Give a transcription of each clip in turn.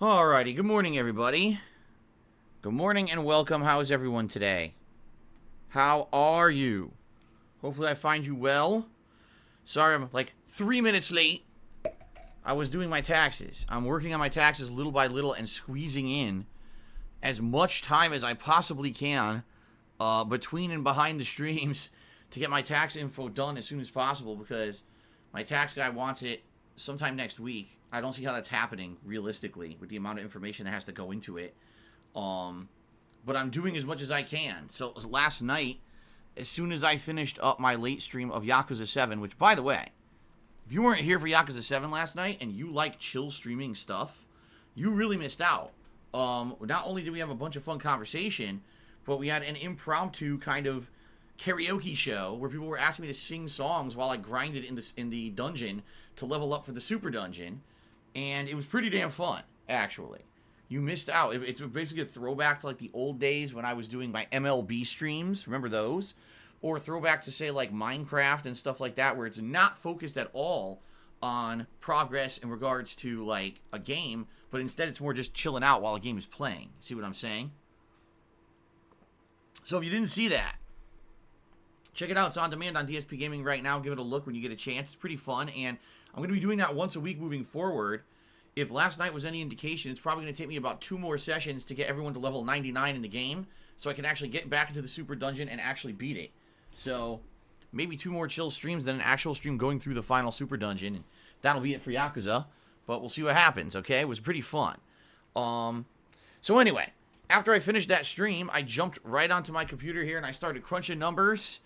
Alrighty, good morning, everybody. Good morning and welcome. How's everyone today? How are you? Hopefully I find you well. Sorry, I'm like 3 minutes late. I was doing my taxes. I'm working on my taxes little by little and squeezing in as much time as I possibly can between and behind the streams to get my tax info done as soon as possible because my tax guy wants it sometime next week. I don't see how that's happening realistically with the amount of information that has to go into it. But I'm doing as much as I can. So last night, as soon as I finished up my late stream of Yakuza 7, which, by the way, if you weren't here for Yakuza 7 last night and you like chill streaming stuff, you really missed out. Not only did we have a bunch of fun conversation, but we had an impromptu kind of karaoke show where people were asking me to sing songs while I grinded in the dungeon to level up for the super dungeon, and it was pretty damn fun, actually. You missed out. It's basically a throwback to like the old days when I was doing my MLB streams. Remember those? Or throwback to, say, like Minecraft and stuff like that, where it's not focused at all on progress in regards to like a game, but instead it's more just chilling out while a game is playing. See what I'm saying? So if you didn't see that, check it out. It's on demand on DSPGaming right now. Give it a look when you get a chance. It's pretty fun, and I'm going to be doing that once a week moving forward. If last night was any indication, it's probably going to take me about 2 more sessions to get everyone to level 99 in the game, so I can actually get back into the super dungeon and actually beat it. So maybe 2 more chill streams than an actual stream going through the final super dungeon, and that'll be it for Yakuza. But we'll see what happens, okay? It was pretty fun. So anyway, after I finished that stream, I jumped right onto my computer here and I started crunching numbers,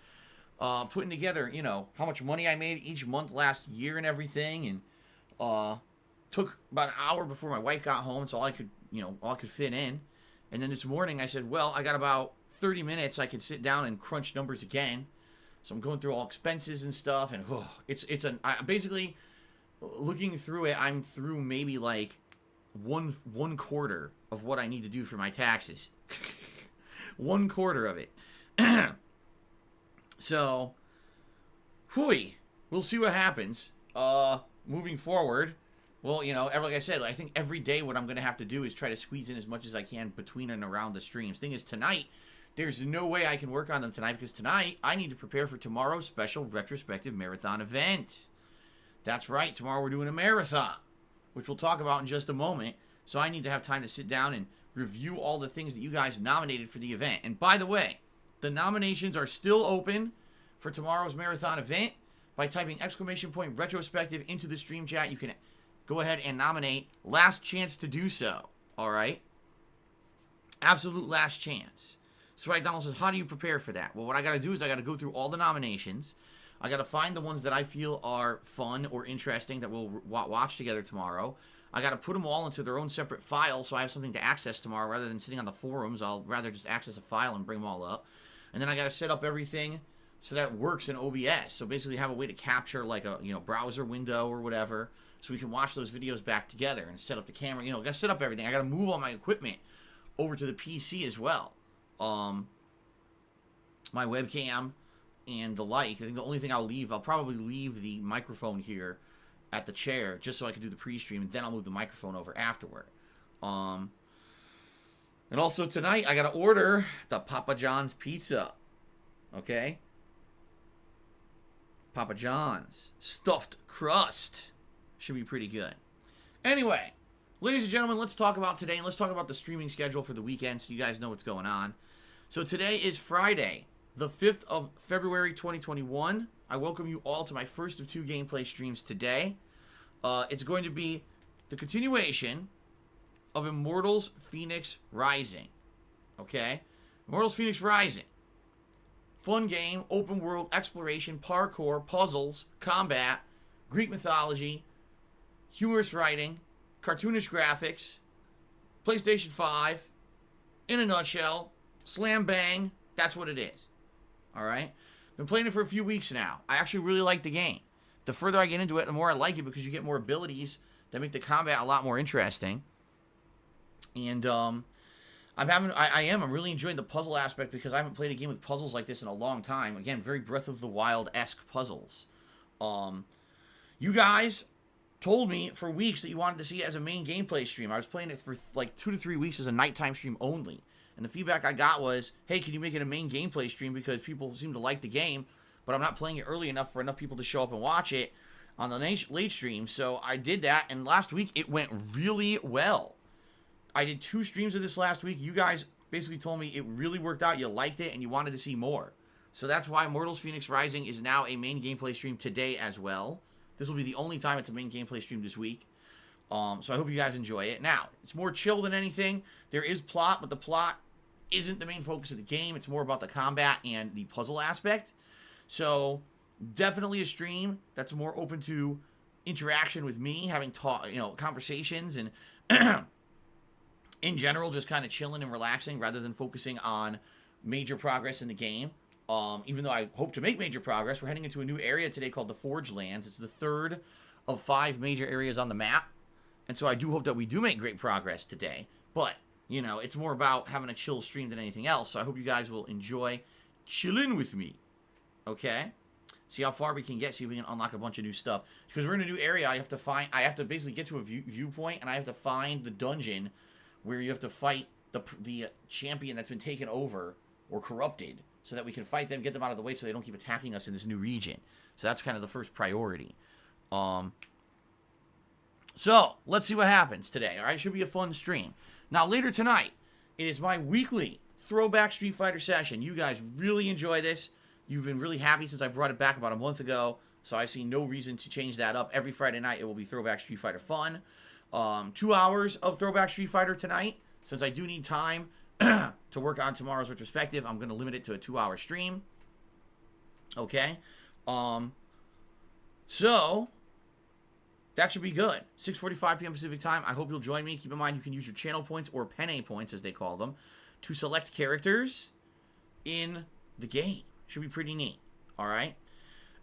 putting together, you know, how much money I made each month last year and everything, and took about an hour before my wife got home, so all I could fit in. And then this morning I said, well, I got about 30 minutes. I could sit down and crunch numbers again. So I'm going through all expenses and stuff, and basically looking through it, I'm through maybe like one quarter of what I need to do for my taxes. 1/4 of it. So, we'll see what happens. Moving forward. Well, you know, like I said, I think every day what I'm going to have to do is try to squeeze in as much as I can between and around the streams. Thing is, tonight, there's no way I can work on them tonight because tonight I need to prepare for tomorrow's special retrospective marathon event. That's right, tomorrow we're doing a marathon, which we'll talk about in just a moment. So I need to have time to sit down and review all the things that you guys nominated for the event. And by the way, the nominations are still open for tomorrow's marathon event. By typing !retrospective into the stream chat, you can go ahead and nominate. Last chance to do so. Alright? Absolute last chance. So right, Donald says, how do you prepare for that? Well, what I got to do is I got to go through all the nominations. I got to find the ones that I feel are fun or interesting that we'll watch together tomorrow. I got to put them all into their own separate files so I have something to access tomorrow rather than sitting on the forums. I'll rather just access a file and bring them all up. And then I got to set up everything so that it works in OBS. So basically have a way to capture like a browser window or whatever so we can watch those videos back together and set up the camera. Got to set up everything. I got to move all my equipment over to the PC as well. My webcam and the like. I think the only thing I'll probably leave the microphone here at the chair just so I can do the pre-stream, and then I'll move the microphone over afterward. And also tonight I gotta order the Papa John's pizza. Okay? Papa John's stuffed crust should be pretty good. Anyway, ladies and gentlemen, let's talk about today, and let's talk about the streaming schedule for the weekend so you guys know what's going on. So today is Friday, the 5th of February, 2021. I welcome you all to my first of 2 gameplay streams today. It's going to be the continuation of Immortals Fenyx Rising. Okay? Immortals Fenyx Rising. Fun game, open world, exploration, parkour, puzzles, combat, Greek mythology, humorous writing, cartoonish graphics, PlayStation 5, in a nutshell, slam bang, that's what it is. Alright? Been playing it for a few weeks now. I actually really like the game. The further I get into it, the more I like it because you get more abilities that make the combat a lot more interesting. And I'm really enjoying the puzzle aspect because I haven't played a game with puzzles like this in a long time. Again, very Breath of the Wild-esque puzzles. You guys told me for weeks that you wanted to see it as a main gameplay stream. I was playing it for like 2 to 3 weeks as a nighttime stream only. And the feedback I got was, hey, can you make it a main gameplay stream because people seem to like the game, but I'm not playing it early enough for enough people to show up and watch it on the late stream. So I did that, and last week it went really well. I did 2 streams of this last week. You guys basically told me it really worked out, you liked it, and you wanted to see more. So that's why Immortals Fenyx Rising is now a main gameplay stream today as well. This will be the only time it's a main gameplay stream this week. So I hope you guys enjoy it. Now, it's more chill than anything. There is plot, but the plot isn't the main focus of the game. It's more about the combat and the puzzle aspect. So definitely a stream that's more open to interaction with me, having conversations, and in general, just kind of chilling and relaxing rather than focusing on major progress in the game. Even though I hope to make major progress, we're heading into a new area today called the Forge Lands. It's the 3rd of 5 major areas on the map. And so I do hope that we do make great progress today. But, you know, it's more about having a chill stream than anything else. So I hope you guys will enjoy chilling with me. Okay? See how far we can get, see if we can unlock a bunch of new stuff. Because we're in a new area, I have to basically get to a viewpoint, and I have to find the dungeon where you have to fight the champion that's been taken over or corrupted, so that we can fight them, get them out of the way so they don't keep attacking us in this new region. So that's kind of the first priority. So, let's see what happens today, alright? Should be a fun stream. Now, later tonight, it is my weekly Throwback Street Fighter session. You guys really enjoy this. You've been really happy since I brought it back about a month ago, so I see no reason to change that up. Every Friday night, it will be Throwback Street Fighter fun. 2 hours of Throwback Street Fighter tonight. Since I do need time to work on tomorrow's retrospective, I'm going to limit it to a 2-hour stream. Okay? So, that should be good. 6:45 p.m. Pacific time. I hope you'll join me. Keep in mind, you can use your channel points, or penne points, as they call them, to select characters in the game. Should be pretty neat. Alright?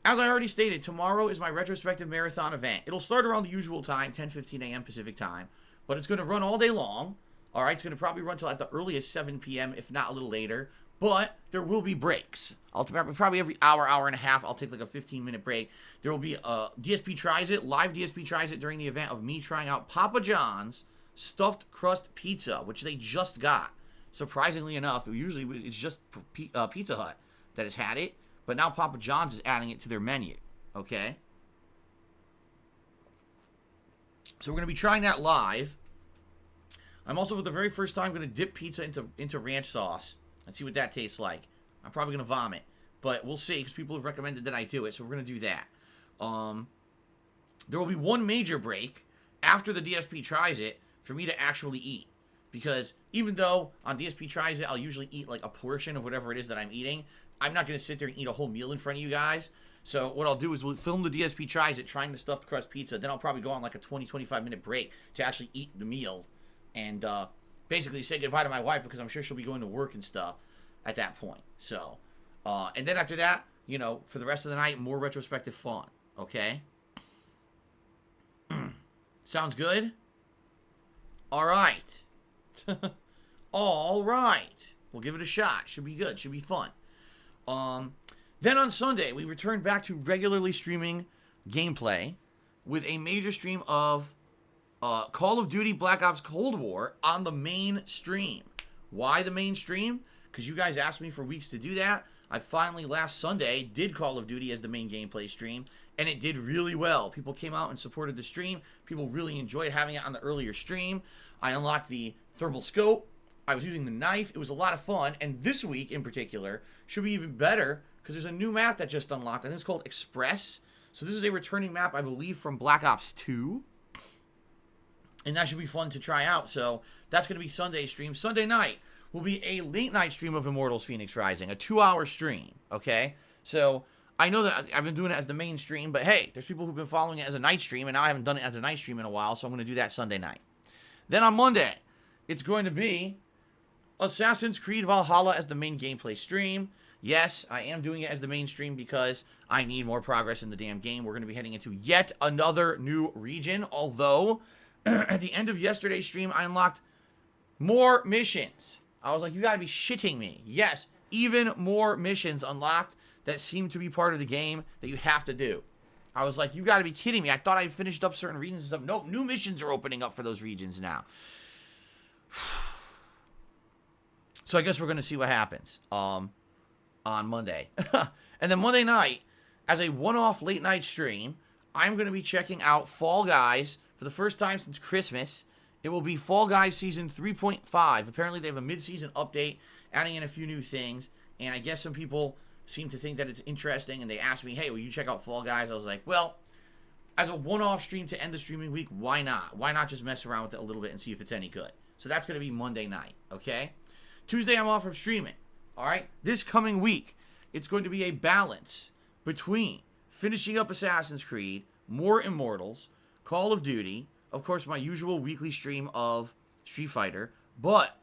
As I already stated, tomorrow is my retrospective marathon event. It'll start around the usual time, 10:15 a.m. Pacific time. But it's going to run all day long. Alright, it's going to probably run till at the earliest 7 p.m., if not a little later. But there will be breaks. Probably every hour, hour and a half, I'll take like a 15-minute break. There will be DSP Tries It, live DSP Tries It during the event of me trying out Papa John's Stuffed Crust Pizza, which they just got. Surprisingly enough, usually it's just Pizza Hut that has had it. But now Papa John's is adding it to their menu. Okay? So we're going to be trying that live. I'm also, for the very first time, going to dip pizza into ranch sauce and see what that tastes like. I'm probably going to vomit, but we'll see, because people have recommended that I do it, so we're going to do that. There will be one major break after the DSP Tries It for me to actually eat, because even though on DSP Tries It I'll usually eat like a portion of whatever it is that I'm eating, I'm not going to sit there and eat a whole meal in front of you guys. So what I'll do is we'll film the DSP Tries It trying the stuffed crust pizza, then I'll probably go on like a 20-25 minute break to actually eat the meal, and basically say goodbye to my wife, because I'm sure she'll be going to work and stuff at that point. So, and then after that, you know, for the rest of the night, more retrospective fun. Okay? Sounds good? Alright. Alright. We'll give it a shot. Should be good. Should be fun. Then on Sunday, we return back to regularly streaming gameplay with a major stream of Call of Duty Black Ops Cold War on the main stream. Why the main stream? Because you guys asked me for weeks to do that. I finally, last Sunday, did Call of Duty as the main gameplay stream, and it did really well. People came out and supported the stream. People really enjoyed having it on the earlier stream. I unlocked the thermal scope. I was using the knife. It was a lot of fun, and this week in particular should be even better, because there's a new map that just unlocked. I think it's called Express. So this is a returning map, I believe, from Black Ops 2. And that should be fun to try out. So that's going to be Sunday's stream. Sunday night will be a late night stream of Immortals Fenyx Rising. A 2-hour stream. Okay? So I know that I've been doing it as the main stream. But hey, there's people who've been following it as a night stream. And now I haven't done it as a night stream in a while. So I'm going to do that Sunday night. Then on Monday, it's going to be Assassin's Creed Valhalla as the main gameplay stream. Yes, I am doing it as the main stream because I need more progress in the damn game. We're going to be heading into yet another new region. Although at the end of yesterday's stream, I unlocked more missions. I was like, you gotta be shitting me. Yes, even more missions unlocked that seem to be part of the game that you have to do. I was like, you got to be kidding me. I thought I finished up certain regions and stuff. Nope, new missions are opening up for those regions now. So I guess we're going to see what happens on Monday. And then Monday night, as a one-off late-night stream, I'm going to be checking out Fall Guys for the first time since Christmas. It will be Fall Guys Season 3.5. Apparently, they have a mid-season update, adding in a few new things. And I guess some people seem to think that it's interesting, and they asked me, hey, will you check out Fall Guys? I was like, well, as a one-off stream to end the streaming week, why not? Why not just mess around with it a little bit and see if it's any good? So that's going to be Monday night, okay? Tuesday, I'm off from streaming, all right? This coming week, it's going to be a balance between finishing up Assassin's Creed, more Immortals, Call of Duty, of course, my usual weekly stream of Street Fighter, but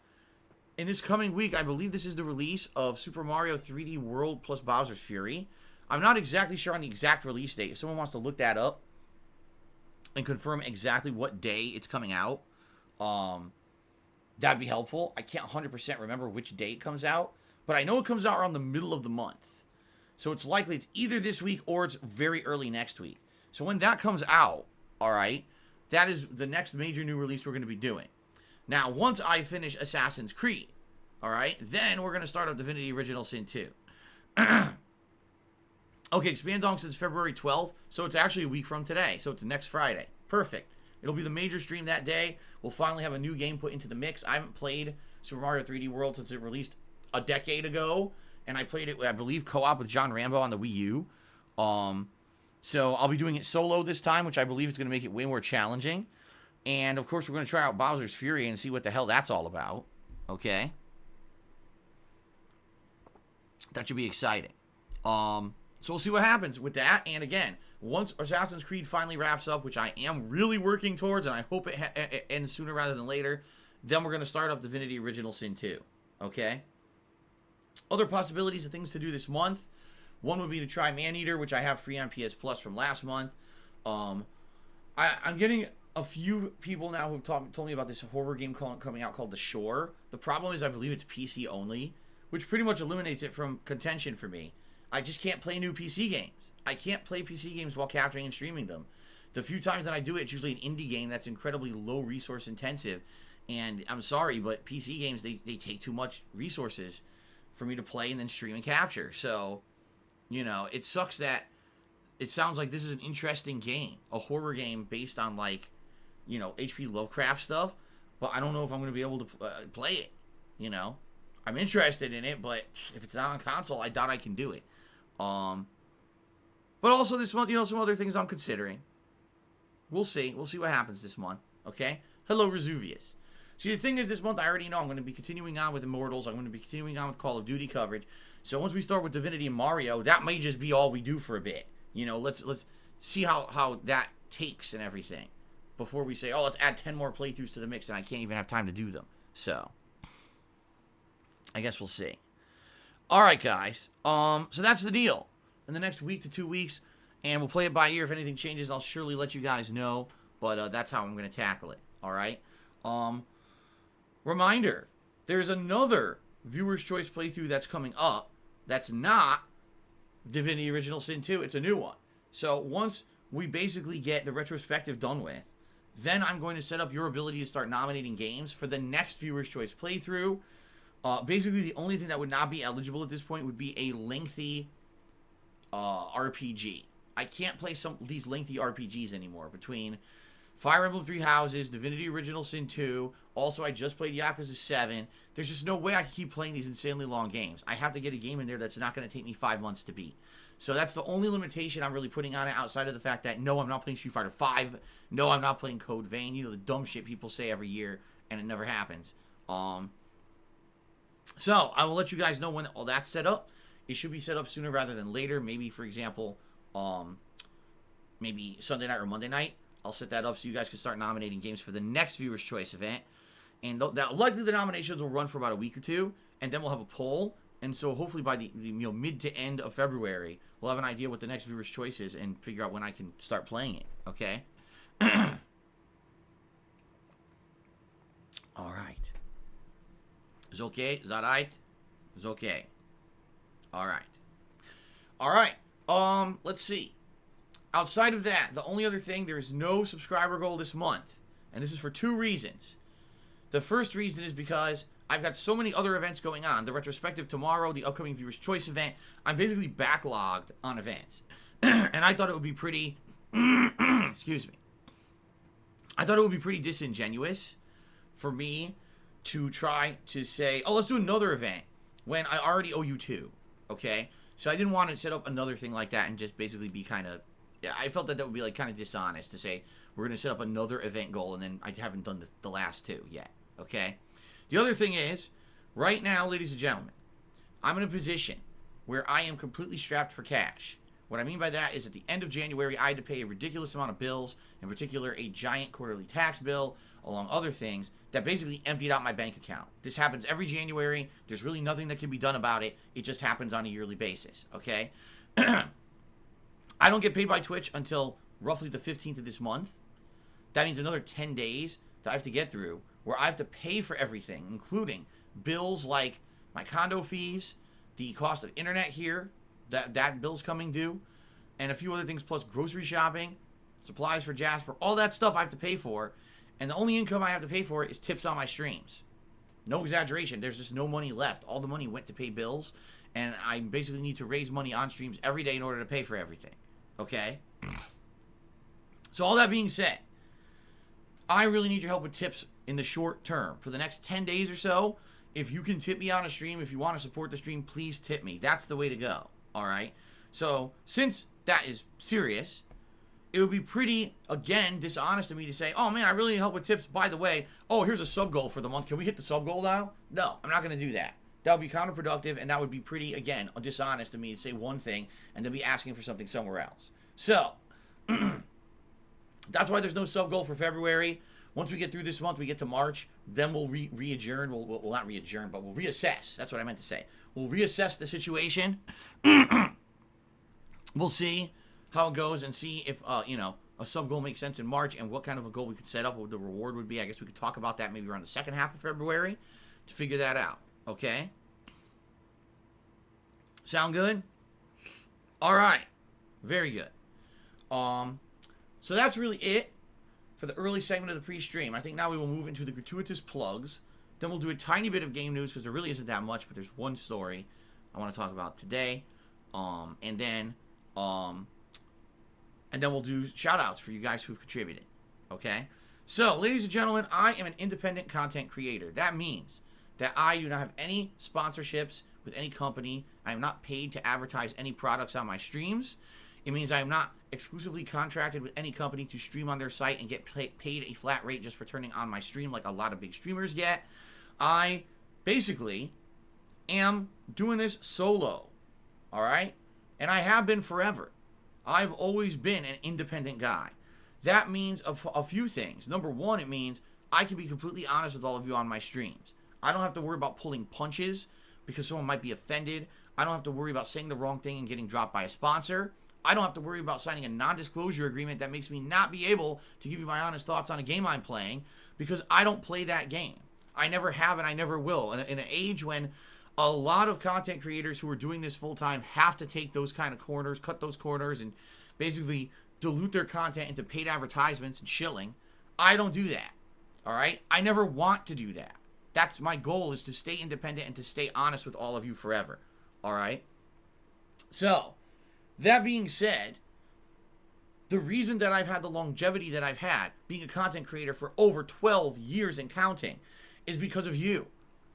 in this coming week, I believe this is the release of Super Mario 3D World plus Bowser's Fury. I'm not exactly sure on the exact release date. If someone wants to look that up and confirm exactly what day it's coming out, that'd be helpful. I can't 100% remember which day it comes out, but I know it comes out around the middle of the month. So it's likely it's either this week or it's very early next week. So when that comes out, all right, that is the next major new release we're going to be doing. Now, once I finish Assassin's Creed, all right, then we're going to start up Divinity Original Sin 2. Okay, Expandong since February 12th, so it's actually a week from today. So it's next Friday. Perfect. It'll be the major stream that day. We'll finally have a new game put into the mix. I haven't played Super Mario 3D World since it released a decade ago, and I played it, I believe, co-op with John Rambo on the Wii U. So I'll be doing it solo this time, which I believe is going to make it way more challenging. And, of course, we're going to try out Bowser's Fury and see what the hell that's all about. Okay? That should be exciting. So we'll see what happens with that. And, again, once Assassin's Creed finally wraps up, which I am really working towards, and I hope it ends sooner rather than later, then we're going to start up Divinity Original Sin 2. Okay? Other possibilities of things to do this month. One would be to try Maneater, which I have free on PS Plus from last month. I'm getting a few people now who've told me about this horror game coming out called The Shore. The problem is I believe it's PC only, which pretty much eliminates it from contention for me. I just can't play new PC games. I can't play PC games while capturing and streaming them. The few times that I do it, it's usually an indie game that's incredibly low resource intensive. And I'm sorry, but PC games, they take too much resources for me to play and then stream and capture. So, you know, it sucks that it sounds like this is an interesting game. A horror game based on, like, you know, H.P. Lovecraft stuff. But I don't know if I'm going to be able to play it, you know. I'm interested in it, but if it's not on console, I doubt I can do it. But also this month, you know, some other things I'm considering. We'll see. We'll see what happens this month, okay? Hello, Resuvius. See, the thing is, this month I already know I'm going to be continuing on with Immortals. I'm going to be continuing on with Call of Duty coverage. So once we start with Divinity and Mario, that may just be all we do for a bit. You know, let's see how that takes and everything before we say, oh, let's add 10 more playthroughs to the mix, and I can't even have time to do them. So I guess we'll see. All right, guys. So that's the deal. In the next week to 2 weeks, and we'll play it by ear. If anything changes, I'll surely let you guys know. But that's how I'm going to tackle it. All right. Reminder: there's another Viewer's Choice playthrough that's coming up. That's not Divinity Original Sin 2. It's a new one. So once we basically get the retrospective done with, then I'm going to set up your ability to start nominating games for the next Viewer's Choice playthrough. Basically, the only thing that would not be eligible at this point would be a lengthy RPG. I can't play some of these lengthy RPGs anymore. Between Fire Emblem Three Houses, Divinity Original Sin 2, also I just played Yakuza 7. There's just no way I can keep playing these insanely long games. I have to get a game in there that's not going to take me 5 months to beat. So that's the only limitation I'm really putting on it, outside of the fact that, no, I'm not playing Street Fighter 5. No, I'm not playing Code Vein. You know, the dumb shit people say every year, and it never happens. So I will let you guys know when all that's set up. It should be set up sooner rather than later. Maybe, for example, maybe Sunday night or Monday night. I'll set that up so you guys can start nominating games for the next Viewer's Choice event. And that likely the nominations will run for about a week or two, and then we'll have a poll. And so hopefully by the mid to end of February, we'll have an idea what the next Viewer's Choice is and figure out when I can start playing it. Okay? All right. Is okay? Is that right? Is okay. All right. All right. Let's see. Outside of that, the only other thing, there is no subscriber goal this month. And this is for 2 reasons. The first reason is because I've got so many other events going on. The retrospective tomorrow, the upcoming Viewer's Choice event. I'm basically backlogged on events. And I thought it would be pretty... excuse me. I thought it would be pretty disingenuous for me to try to say, oh, let's do another event when I already owe you 2. Okay? So I didn't want to set up another thing like that and just basically be kind of... Yeah, I felt that that would be like kind of dishonest to say we're going to set up another event goal and then I haven't done the last 2 yet. Okay? The other thing is, right now, ladies and gentlemen, I'm in a position where I am completely strapped for cash. What I mean by that is at the end of January, I had to pay a ridiculous amount of bills, in particular a giant quarterly tax bill, along other things, that basically emptied out my bank account. This happens every January. There's really nothing that can be done about it. It just happens on a yearly basis, okay? I don't get paid by Twitch until roughly the 15th of this month. That means another 10 days that I have to get through where I have to pay for everything, including bills like my condo fees, the cost of internet here, that bill's coming due, and a few other things, plus grocery shopping, supplies for Jasper, all that stuff I have to pay for, and the only income I have to pay for is tips on my streams. No exaggeration, there's just no money left. All the money went to pay bills, and I basically need to raise money on streams every day in order to pay for everything, okay? So all that being said, I really need your help with tips in the short term. For the next 10 days or so, if you can tip me on a stream, if you want to support the stream, please tip me. That's the way to go, all right? So since that is serious, it would be pretty, again, dishonest of me to say, oh, man, I really need help with tips. By the way, oh, here's a sub goal for the month. Can we hit the sub goal now? No, I'm not going to do that. That would be counterproductive, and that would be pretty, again, dishonest of me to say one thing and then be asking for something somewhere else. So that's why there's no sub goal for February. Once we get through this month, we get to March, then we'll re-adjourn. We'll not re-adjourn, but we'll reassess. That's what I meant to say. We'll reassess the situation. We'll see how it goes and see if, a sub goal makes sense in March and what kind of a goal we could set up, what the reward would be. I guess we could talk about that maybe around the second half of February to figure that out. Okay? Sound good? All right. Very good. So that's really it for the early segment of the pre-stream. I think now we will move into the gratuitous plugs. Then we'll do a tiny bit of game news because there really isn't that much, but there's one story I want to talk about today. And then we'll do shout-outs for you guys who've contributed. Okay? So, ladies and gentlemen, I am an independent content creator. That means that I do not have any sponsorships with any company. I am not paid to advertise any products on my streams. It means I am not exclusively contracted with any company to stream on their site and get paid a flat rate just for turning on my stream like a lot of big streamers get. I basically am doing this solo, all right? And I have been forever. I've always been an independent guy. That means a few things. Number one, it means I can be completely honest with all of you on my streams. I don't have to worry about pulling punches because someone might be offended. I don't have to worry about saying the wrong thing and getting dropped by a sponsor. I don't have to worry about signing a non-disclosure agreement that makes me not be able to give you my honest thoughts on a game I'm playing because I don't play that game. I never have and I never will. In an age when a lot of content creators who are doing this full-time have to take those kind of corners, cut those corners, and basically dilute their content into paid advertisements and shilling, I don't do that. All right? I never want to do that. That's my goal, is to stay independent and to stay honest with all of you forever. All right? So, that being said, the reason that I've had the longevity that I've had, being a content creator for over 12 years and counting, is because of you.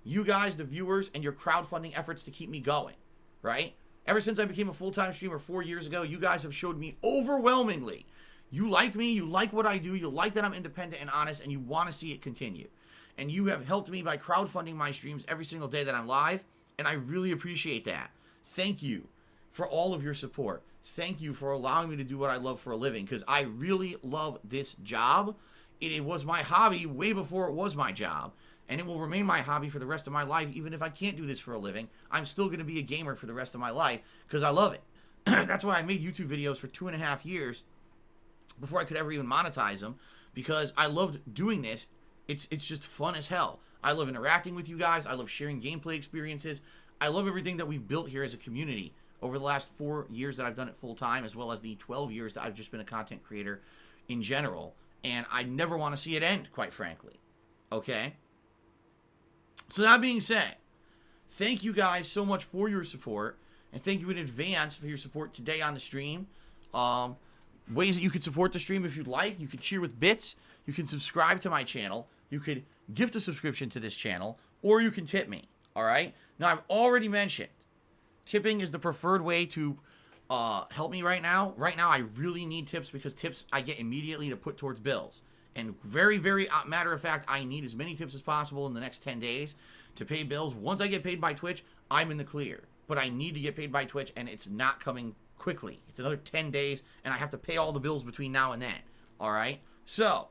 You guys, the viewers, and your crowdfunding efforts to keep me going, right? Ever since I became a full-time streamer 4 years ago, you guys have showed me overwhelmingly. You like me, you like what I do, you like that I'm independent and honest, and you want to see it continue. And you have helped me by crowdfunding my streams every single day that I'm live, and I really appreciate that. Thank you for all of your support. Thank you for allowing me to do what I love for a living, because I really love this job. It was my hobby way before it was my job, and it will remain my hobby for the rest of my life. Even if I can't do this for a living, I'm still going to be a gamer for the rest of my life because I love it. That's why I made YouTube videos for 2.5 years before I could ever even monetize them, because I loved doing this. It's just fun as hell. I love interacting with you guys. I love sharing gameplay experiences. I love everything that we've built here as a community over the last 4 years that I've done it full time, as well as the 12 years that I've just been a content creator in general. And I never want to see it end, quite frankly. Okay? So that being said, thank you guys so much for your support. And thank you in advance for your support today on the stream. Ways that you could support the stream if you'd like. You could cheer with bits. You can subscribe to my channel. You could gift a subscription to this channel. Or you can tip me. Alright? Now, I've already mentioned tipping is the preferred way to help me right now. Right now, I really need tips because tips I get immediately to put towards bills. And very, very matter of fact, I need as many tips as possible in the next 10 days to pay bills. Once I get paid by Twitch, I'm in the clear. But I need to get paid by Twitch, and it's not coming quickly. It's another 10 days, and I have to pay all the bills between now and then. Alright? So,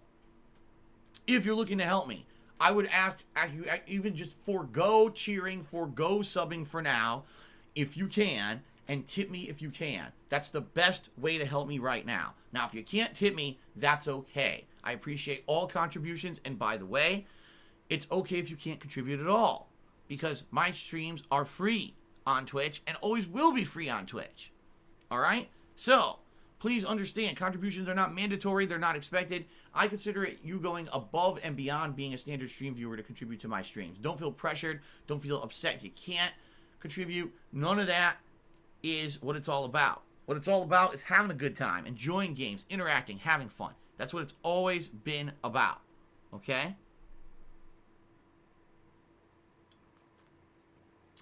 if you're looking to help me, I would ask you even just forego cheering, forego subbing for now, if you can, and tip me if you can. That's the best way to help me right now. Now, if you can't tip me, that's okay. I appreciate all contributions, and by the way, it's okay if you can't contribute at all, because my streams are free on Twitch and always will be free on Twitch. Alright? So, please understand, contributions are not mandatory, they're not expected. I consider it you going above and beyond being a standard stream viewer to contribute to my streams. Don't feel pressured, don't feel upset if you can't contribute. None of that is what it's all about. What it's all about is having a good time, enjoying games, interacting, having fun. That's what it's always been about. Okay?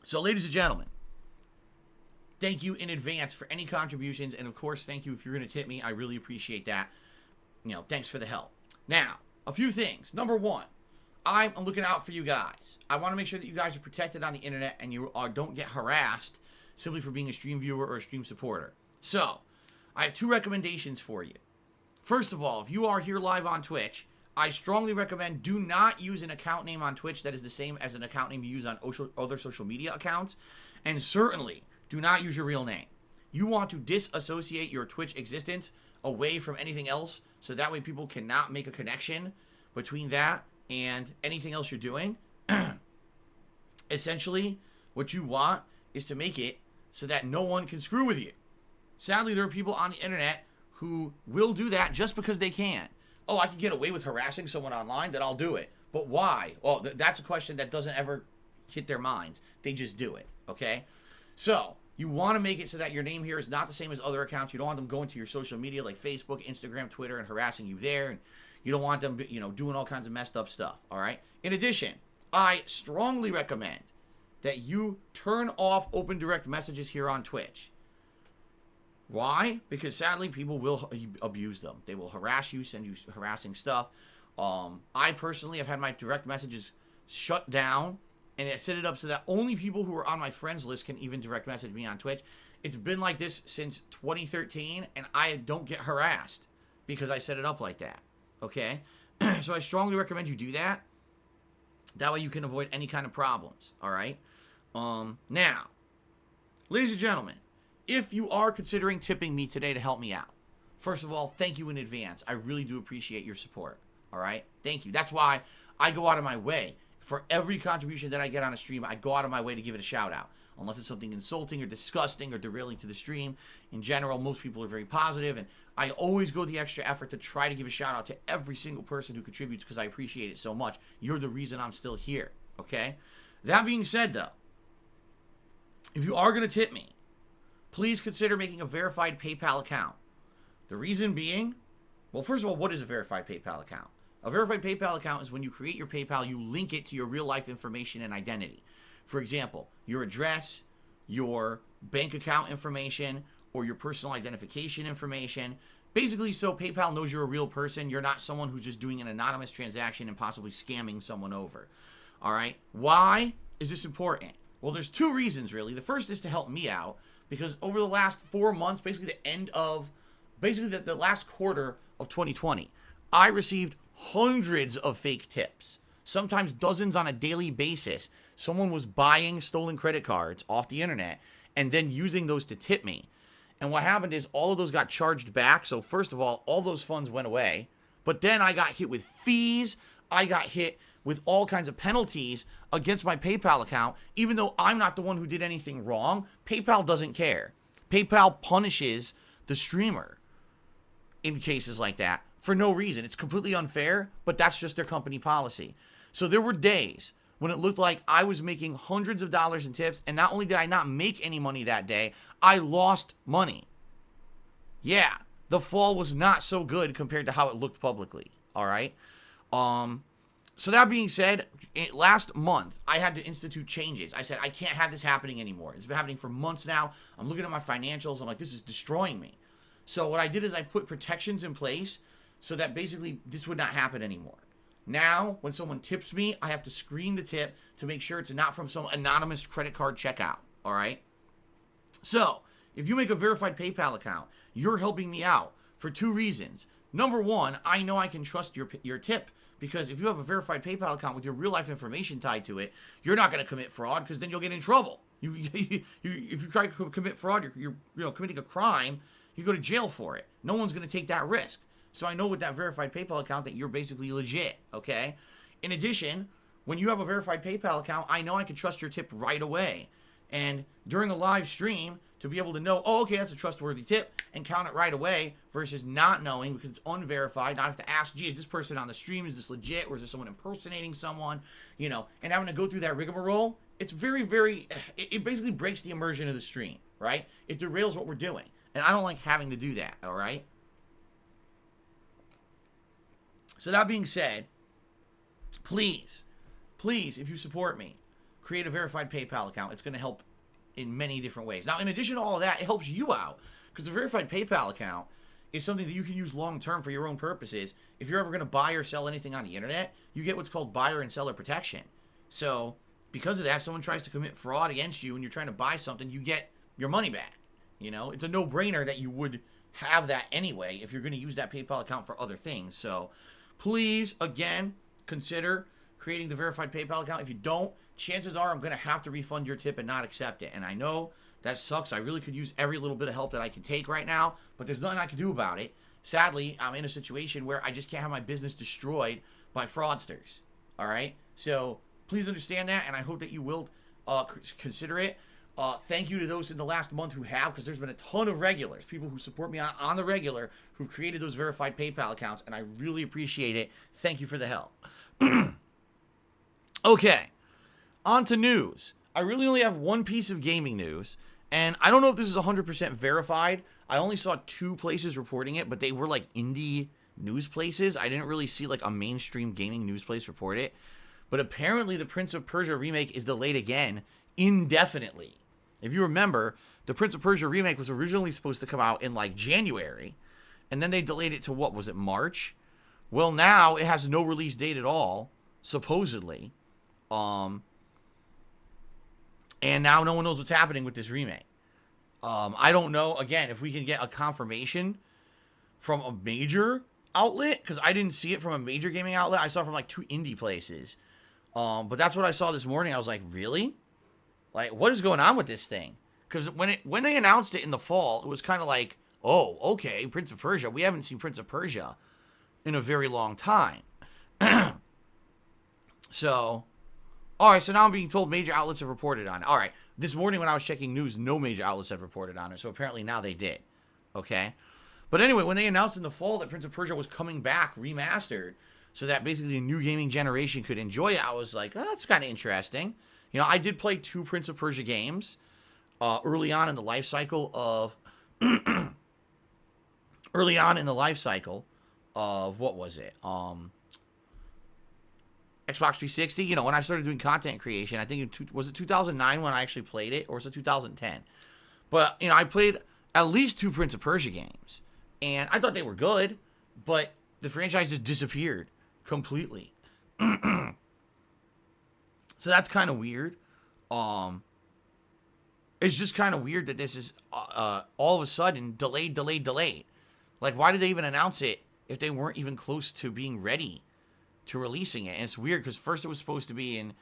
So, ladies and gentlemen, thank you in advance for any contributions, and of course, thank you if you're going to tip me. I really appreciate that. You know, thanks for the help. Now, a few things. Number one, I'm looking out for you guys. I want to make sure that you guys are protected on the internet and you don't get harassed simply for being a stream viewer or a stream supporter. So, I have two recommendations for you. First of all, if you are here live on Twitch, I strongly recommend do not use an account name on Twitch that is the same as an account name you use on other social media accounts. And certainly, do not use your real name. You want to disassociate your Twitch existence away from anything else, so that way people cannot make a connection between that and anything else you're doing. Essentially, what you want is to make it so that no one can screw with you. Sadly, there are people on the internet who will do that just because they can. Oh, I can get away with harassing someone online, then I'll do it. But why? Well, that's a question that doesn't ever hit their minds. They just do it, okay? So, you want to make it so that your name here is not the same as other accounts. You don't want them going to your social media like Facebook, Instagram, Twitter, and harassing you there. And you don't want them, doing all kinds of messed up stuff, all right? In addition, I strongly recommend that you turn off open direct messages here on Twitch. Why? Because sadly, people will abuse them. They will harass you, send you harassing stuff. I personally have had my direct messages shut down, and I set it up so that only people who are on my friends list can even direct message me on Twitch. It's been like this since 2013, and I don't get harassed because I set it up like that. Okay? So I strongly recommend you do that. That way you can avoid any kind of problems. Alright? Now, ladies and gentlemen, if you are considering tipping me today to help me out, first of all, thank you in advance. I really do appreciate your support. Alright? Thank you. That's why I go out of my way. For every contribution that I get on a stream, I go out of my way to give it a shout out. Unless it's something insulting or disgusting or derailing to the stream. In general, most people are very positive, and I always go the extra effort to try to give a shout out to every single person who contributes because I appreciate it so much. You're the reason I'm still here, okay? That being said, though, if you are going to tip me, please consider making a verified PayPal account. The reason being, well, first of all, what is a verified PayPal account? A verified PayPal account is when you create your PayPal, you link it to your real-life information and identity. For example, your address, your bank account information, or your personal identification information. Basically, so PayPal knows you're a real person. You're not someone who's just doing an anonymous transaction and possibly scamming someone over. All right? Why is this important? Well, there's two reasons, really. The first is to help me out, because over the last 4 months, basically the last quarter of 2020, I received hundreds of fake tips, sometimes dozens on a daily basis. Someone was buying stolen credit cards off the internet and then using those to tip me. And what happened is all of those got charged back. So first of all those funds went away. But then I got hit with fees. I got hit with all kinds of penalties against my PayPal account. Even though I'm not the one who did anything wrong, PayPal doesn't care. PayPal punishes the streamer in cases like that for no reason. It's completely unfair, but that's just their company policy. So there were days when it looked like I was making hundreds of dollars in tips, and not only did I not make any money that day, I lost money. Yeah, the fall was not so good compared to how it looked publicly, all right? So that being said, last month, I had to institute changes. I said, I can't have this happening anymore. It's been happening for months now. I'm looking at my financials. I'm like, this is destroying me. So what I did is I put protections in place so that basically this would not happen anymore. Now, when someone tips me, I have to screen the tip to make sure it's not from some anonymous credit card checkout, all right? So, if you make a verified PayPal account, you're helping me out for two reasons. Number one, I know I can trust your tip, because if you have a verified PayPal account with your real-life information tied to it, you're not going to commit fraud, because then you'll get in trouble. If you try to commit fraud, you're committing a crime, you go to jail for it. No one's going to take that risk. So I know with that verified PayPal account that you're basically legit, okay? In addition, when you have a verified PayPal account, I know I can trust your tip right away. And during a live stream, to be able to know, oh, okay, that's a trustworthy tip, and count it right away, versus not knowing because it's unverified. I have to ask, gee, is this person on the stream, is this legit, or is this someone impersonating someone, and having to go through that rigmarole, it's very, very, it basically breaks the immersion of the stream, right? It derails what we're doing, and I don't like having to do that, all right? So that being said, please, if you support me, create a verified PayPal account. It's going to help in many different ways. Now, in addition to all of that, it helps you out, because the verified PayPal account is something that you can use long-term for your own purposes. If you're ever going to buy or sell anything on the internet, you get what's called buyer and seller protection. So, because of that, if someone tries to commit fraud against you and you're trying to buy something, you get your money back. It's a no-brainer that you would have that anyway if you're going to use that PayPal account for other things. So, please, again, consider creating the verified PayPal account. If you don't, chances are I'm going to have to refund your tip and not accept it. And I know that sucks. I really could use every little bit of help that I can take right now, but there's nothing I can do about it. Sadly, I'm in a situation where I just can't have my business destroyed by fraudsters. All right? So please understand that, and I hope that you will consider it. Thank you to those in the last month who have, because there's been a ton of regulars, people who support me on the regular, who've created those verified PayPal accounts, and I really appreciate it. Thank you for the help. Okay, on to news. I really only have one piece of gaming news, and I don't know if this is 100% verified. I only saw 2 places reporting it, but they were like indie news places. I didn't really see like a mainstream gaming news place report it. But apparently the Prince of Persia remake is delayed again indefinitely. If you remember, the Prince of Persia remake was originally supposed to come out in like January, and then they delayed it to, what was it, March? Well, now it has no release date at all, supposedly. And now no one knows what's happening with this remake. I don't know, again, if we can get a confirmation from a major outlet, because I didn't see it from a major gaming outlet. I saw it from like 2 indie places. But that's what I saw this morning. I was like, really? Like, what is going on with this thing? Because when they announced it in the fall, it was kind of like, oh, okay, Prince of Persia. We haven't seen Prince of Persia in a very long time. So, all right, so now I'm being told major outlets have reported on it. All right, this morning when I was checking news, no major outlets have reported on it, so apparently now they did. Okay? But anyway, when they announced in the fall that Prince of Persia was coming back remastered so that basically a new gaming generation could enjoy it, I was like, oh, that's kind of interesting. I did play 2 Prince of Persia games early on in the life cycle of what was it? Xbox 360. When I started doing content creation, I think was it 2009 when I actually played it, or was it 2010? But I played at least 2 Prince of Persia games, and I thought they were good, but the franchise just disappeared completely. So that's kind of weird. It's just kind of weird that this is all of a sudden delayed. Like, why did they even announce it if they weren't even close to being ready to releasing it? And it's weird because first it was supposed to be in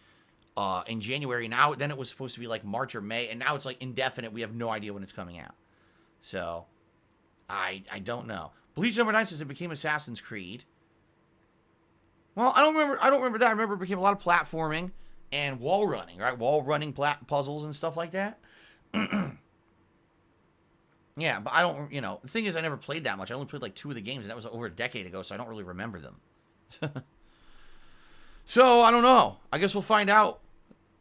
January. Now then it was supposed to be like March or May, and now it's like indefinite. We have no idea when it's coming out. So I don't know. Bleach number 9 says it became Assassin's Creed. Well, I don't remember that. I remember it became a lot of platforming and wall running, right? Wall running puzzles and stuff like that. Yeah, but I don't, the thing is, I never played that much. I only played like 2 of the games, and that was over a decade ago, so I don't really remember them. So, I don't know. I guess we'll find out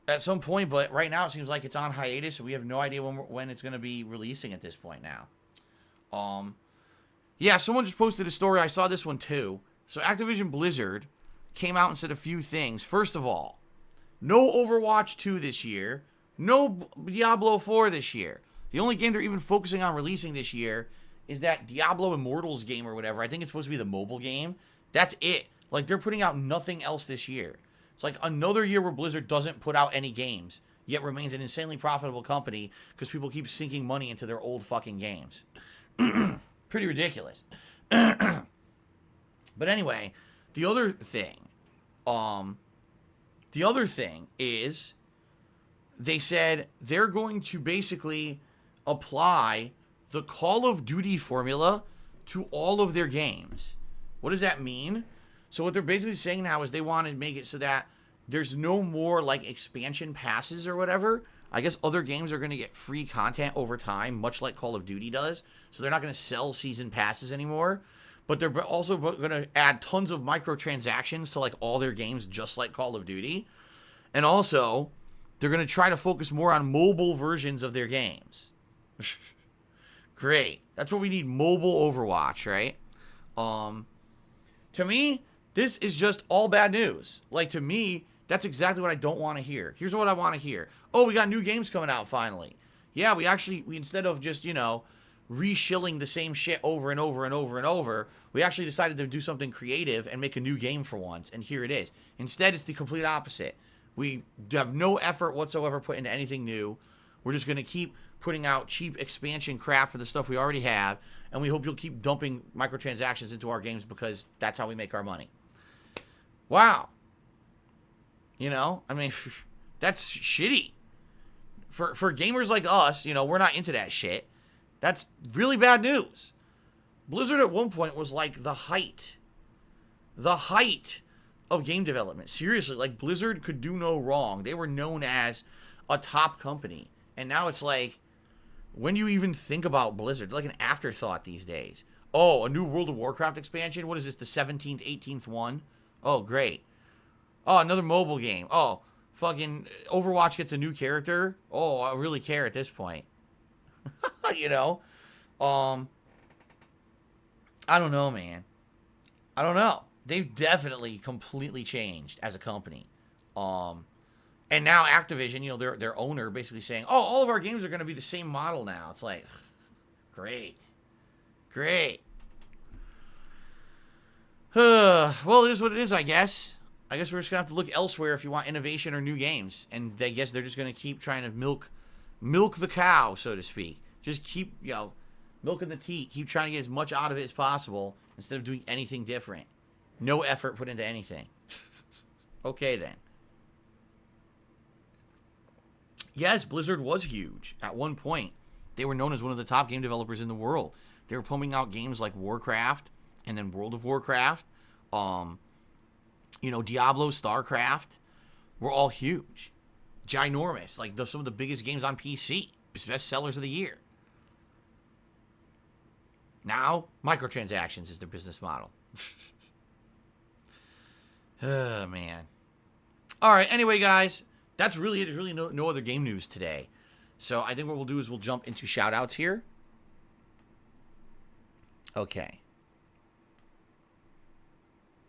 at some point, but right now it seems like it's on hiatus, and we have no idea when it's going to be releasing at this point now. Yeah, someone just posted a story. I saw this one too. So Activision Blizzard came out and said a few things. First of all, no Overwatch 2 this year. No Diablo 4 this year. The only game they're even focusing on releasing this year is that Diablo Immortals game or whatever. I think it's supposed to be the mobile game. That's it. Like, they're putting out nothing else this year. It's like another year where Blizzard doesn't put out any games, yet remains an insanely profitable company because people keep sinking money into their old fucking games. Pretty ridiculous. But anyway, the other thing is they said they're going to basically apply the Call of Duty formula to all of their games. What does that mean? So what they're basically saying now is they want to make it so that there's no more like expansion passes or whatever. I guess other games are going to get free content over time, much like Call of Duty does. So they're not going to sell season passes anymore. But they're also going to add tons of microtransactions to like all their games, just like Call of Duty. And also, they're going to try to focus more on mobile versions of their games. Great. That's what we need, mobile Overwatch, right? To me, this is just all bad news. Like, to me, that's exactly what I don't want to hear. Here's what I want to hear. Oh, we got new games coming out finally. Yeah, we instead of just, re-shilling the same shit over and over and over and over, we actually decided to do something creative and make a new game for once, and here it is. Instead, it's the complete opposite. We have no effort whatsoever put into anything new. We're just going to keep putting out cheap expansion crap for the stuff we already have, and we hope you'll keep dumping microtransactions into our games because that's how we make our money. Wow. I mean, that's shitty. For gamers like us, we're not into that shit. That's really bad news. Blizzard at one point was like the height of game development. Seriously, like Blizzard could do no wrong. They were known as a top company. And now it's like, when do you even think about Blizzard? Like an afterthought these days. Oh, a new World of Warcraft expansion? What is this, the 17th, 18th one? Oh, great. Oh, another mobile game. Oh, fucking Overwatch gets a new character. Oh, I really care at this point. I don't know, man. I don't know. They've definitely completely changed as a company. And now Activision, their owner basically saying, oh, all of our games are going to be the same model now. It's like, great. Well, it is what it is, I guess. I guess we're just going to have to look elsewhere if you want innovation or new games. And I guess they're just going to keep trying to milk the cow, so to speak. Just keep, milking the teat. Keep trying to get as much out of it as possible instead of doing anything different. No effort put into anything. Okay, then. Yes, Blizzard was huge. At one point, they were known as one of the top game developers in the world. They were pumping out games like Warcraft and then World of Warcraft. Diablo, StarCraft were all huge. Ginormous. Like some of the biggest games on PC. Best sellers of the year. Now, microtransactions is their business model. Oh, man. All right, anyway, guys, that's really it. There's really no other game news today. So I think what we'll do is we'll jump into shout-outs here. Okay.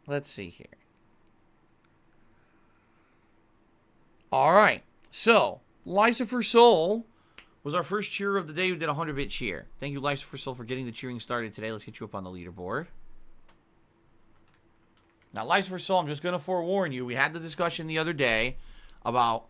Let's see here. All right. So, Lucifer Soul was our first cheerer of the day who did a 100-bit cheer. Thank you, Lucifer Soul, for getting the cheering started today. Let's get you up on the leaderboard. Now, Lucifer Soul, I'm just going to forewarn you. We had the discussion the other day about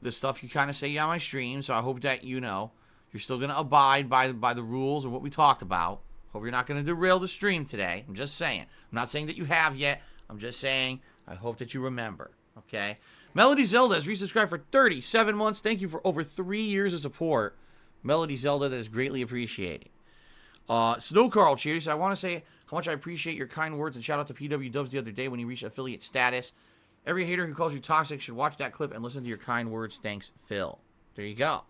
the stuff you kind of say on my stream, so I hope that you're still going to abide by the rules and what we talked about. Hope you're not going to derail the stream today. I'm just saying. I'm not saying that you have yet. I'm just saying I hope that you remember. Okay? Melody Zelda has resubscribed for 37 months. Thank you for over 3 years of support. Melody Zelda, that is greatly appreciated. Snow Carl, cheers. I want to say how much I appreciate your kind words and shout out to PW Dubs the other day when he reached affiliate status. Every hater who calls you toxic should watch that clip and listen to your kind words. Thanks, Phil. There you go.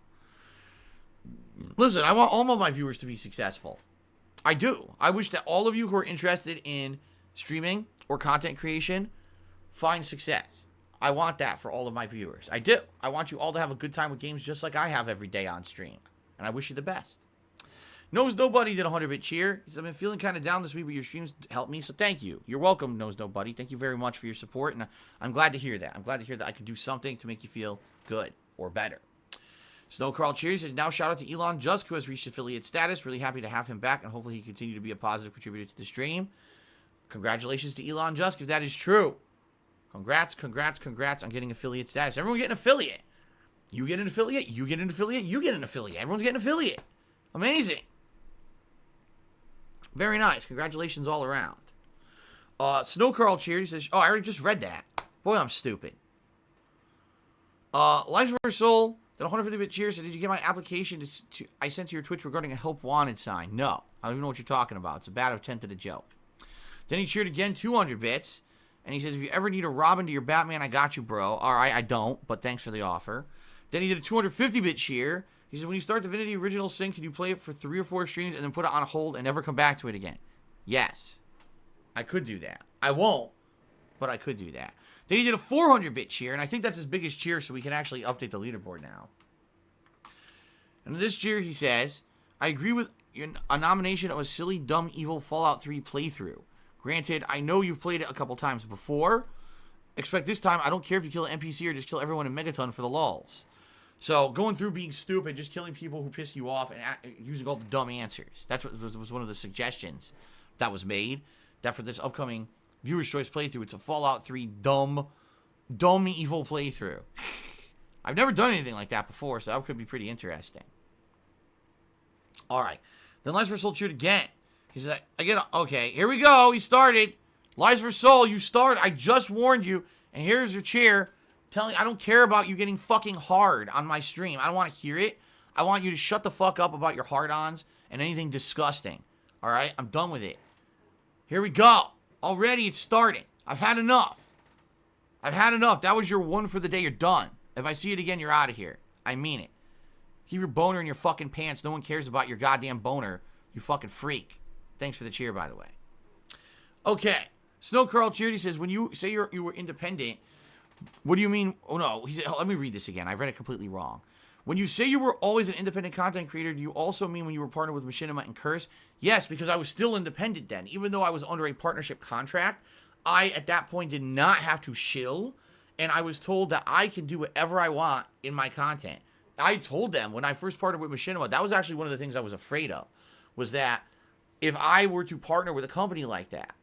Listen, I want all of my viewers to be successful. I do. I wish that all of you who are interested in streaming or content creation find success. I want that for all of my viewers. I do. I want you all to have a good time with games just like I have every day on stream. And I wish you the best. Knows Nobody did a 100-bit cheer. He says, I've been feeling kind of down this week, but your streams helped me, so thank you. You're welcome, Knows Nobody. Thank you very much for your support, and I'm glad to hear that. I'm glad to hear that I can do something to make you feel good or better. Snow Carl Cheers says, now shout out to Elon Jusk, who has reached affiliate status. Really happy to have him back, and hopefully he continue to be a positive contributor to the stream. Congratulations to Elon Jusk, if that is true. Congrats on getting affiliate status. Everyone get an affiliate. You get an affiliate, you get an affiliate, you get an affiliate. Everyone's getting an affiliate. Amazing. Very nice. Congratulations all around. Snow Carl Cheers says, oh, I already just read that. Boy, I'm stupid. Life for Soul did 150-bit cheers. So did you get my application I sent to your Twitch regarding a help wanted sign? No. I don't even know what you're talking about. It's a bad attempt at a joke. Then he cheered again, 200 bits. And he says, if you ever need a Robin to your Batman, I got you, bro. All right, I don't, but thanks for the offer. Then he did a 250-bit cheer. He says, when you start Divinity Original Sin, can you play it for 3 or 4 streams and then put it on hold and never come back to it again? Yes. I could do that. I won't, but I could do that. Then he did a 400-bit cheer, and I think that's his biggest cheer, so we can actually update the leaderboard now. And in this cheer, he says, I agree with a nomination of a silly, dumb, evil Fallout 3 playthrough. Granted, I know you've played it a couple times before. Expect this time, I don't care if you kill an NPC or just kill everyone in Megaton for the lulz. So, going through being stupid, just killing people who piss you off, and using all the dumb answers. That's what was one of the suggestions that was made. That for this upcoming Viewer's Choice playthrough, it's a Fallout 3 dumb, evil playthrough. I've never done anything like that before, so that could be pretty interesting. Alright. Then Lies for Soul cheered again. He's like, okay, here we go. He started. Lies for Soul, you started. I just warned you. And here's your cheer. Telling I don't care about you getting fucking hard on my stream. I don't want to hear it. I want you to shut the fuck up about your hard-ons and anything disgusting. Alright? I'm done with it. Here we go. Already it's starting. I've had enough. That was your one for the day. You're done. If I see it again, you're out of here. I mean it. Keep your boner in your fucking pants. No one cares about your goddamn boner. You fucking freak. Thanks for the cheer, by the way. Okay. Snow Carl cheered. He says, when you say you were independent, what do you mean? Oh, no. He said, let me read this again. I read it completely wrong. When you say you were always an independent content creator, do you also mean when you were partnered with Machinima and Curse? Yes, because I was still independent then. Even though I was under a partnership contract, I, at that point, did not have to shill, and I was told that I can do whatever I want in my content. I told them when I first partnered with Machinima, that was actually one of the things I was afraid of, was that if I were to partner with a company like that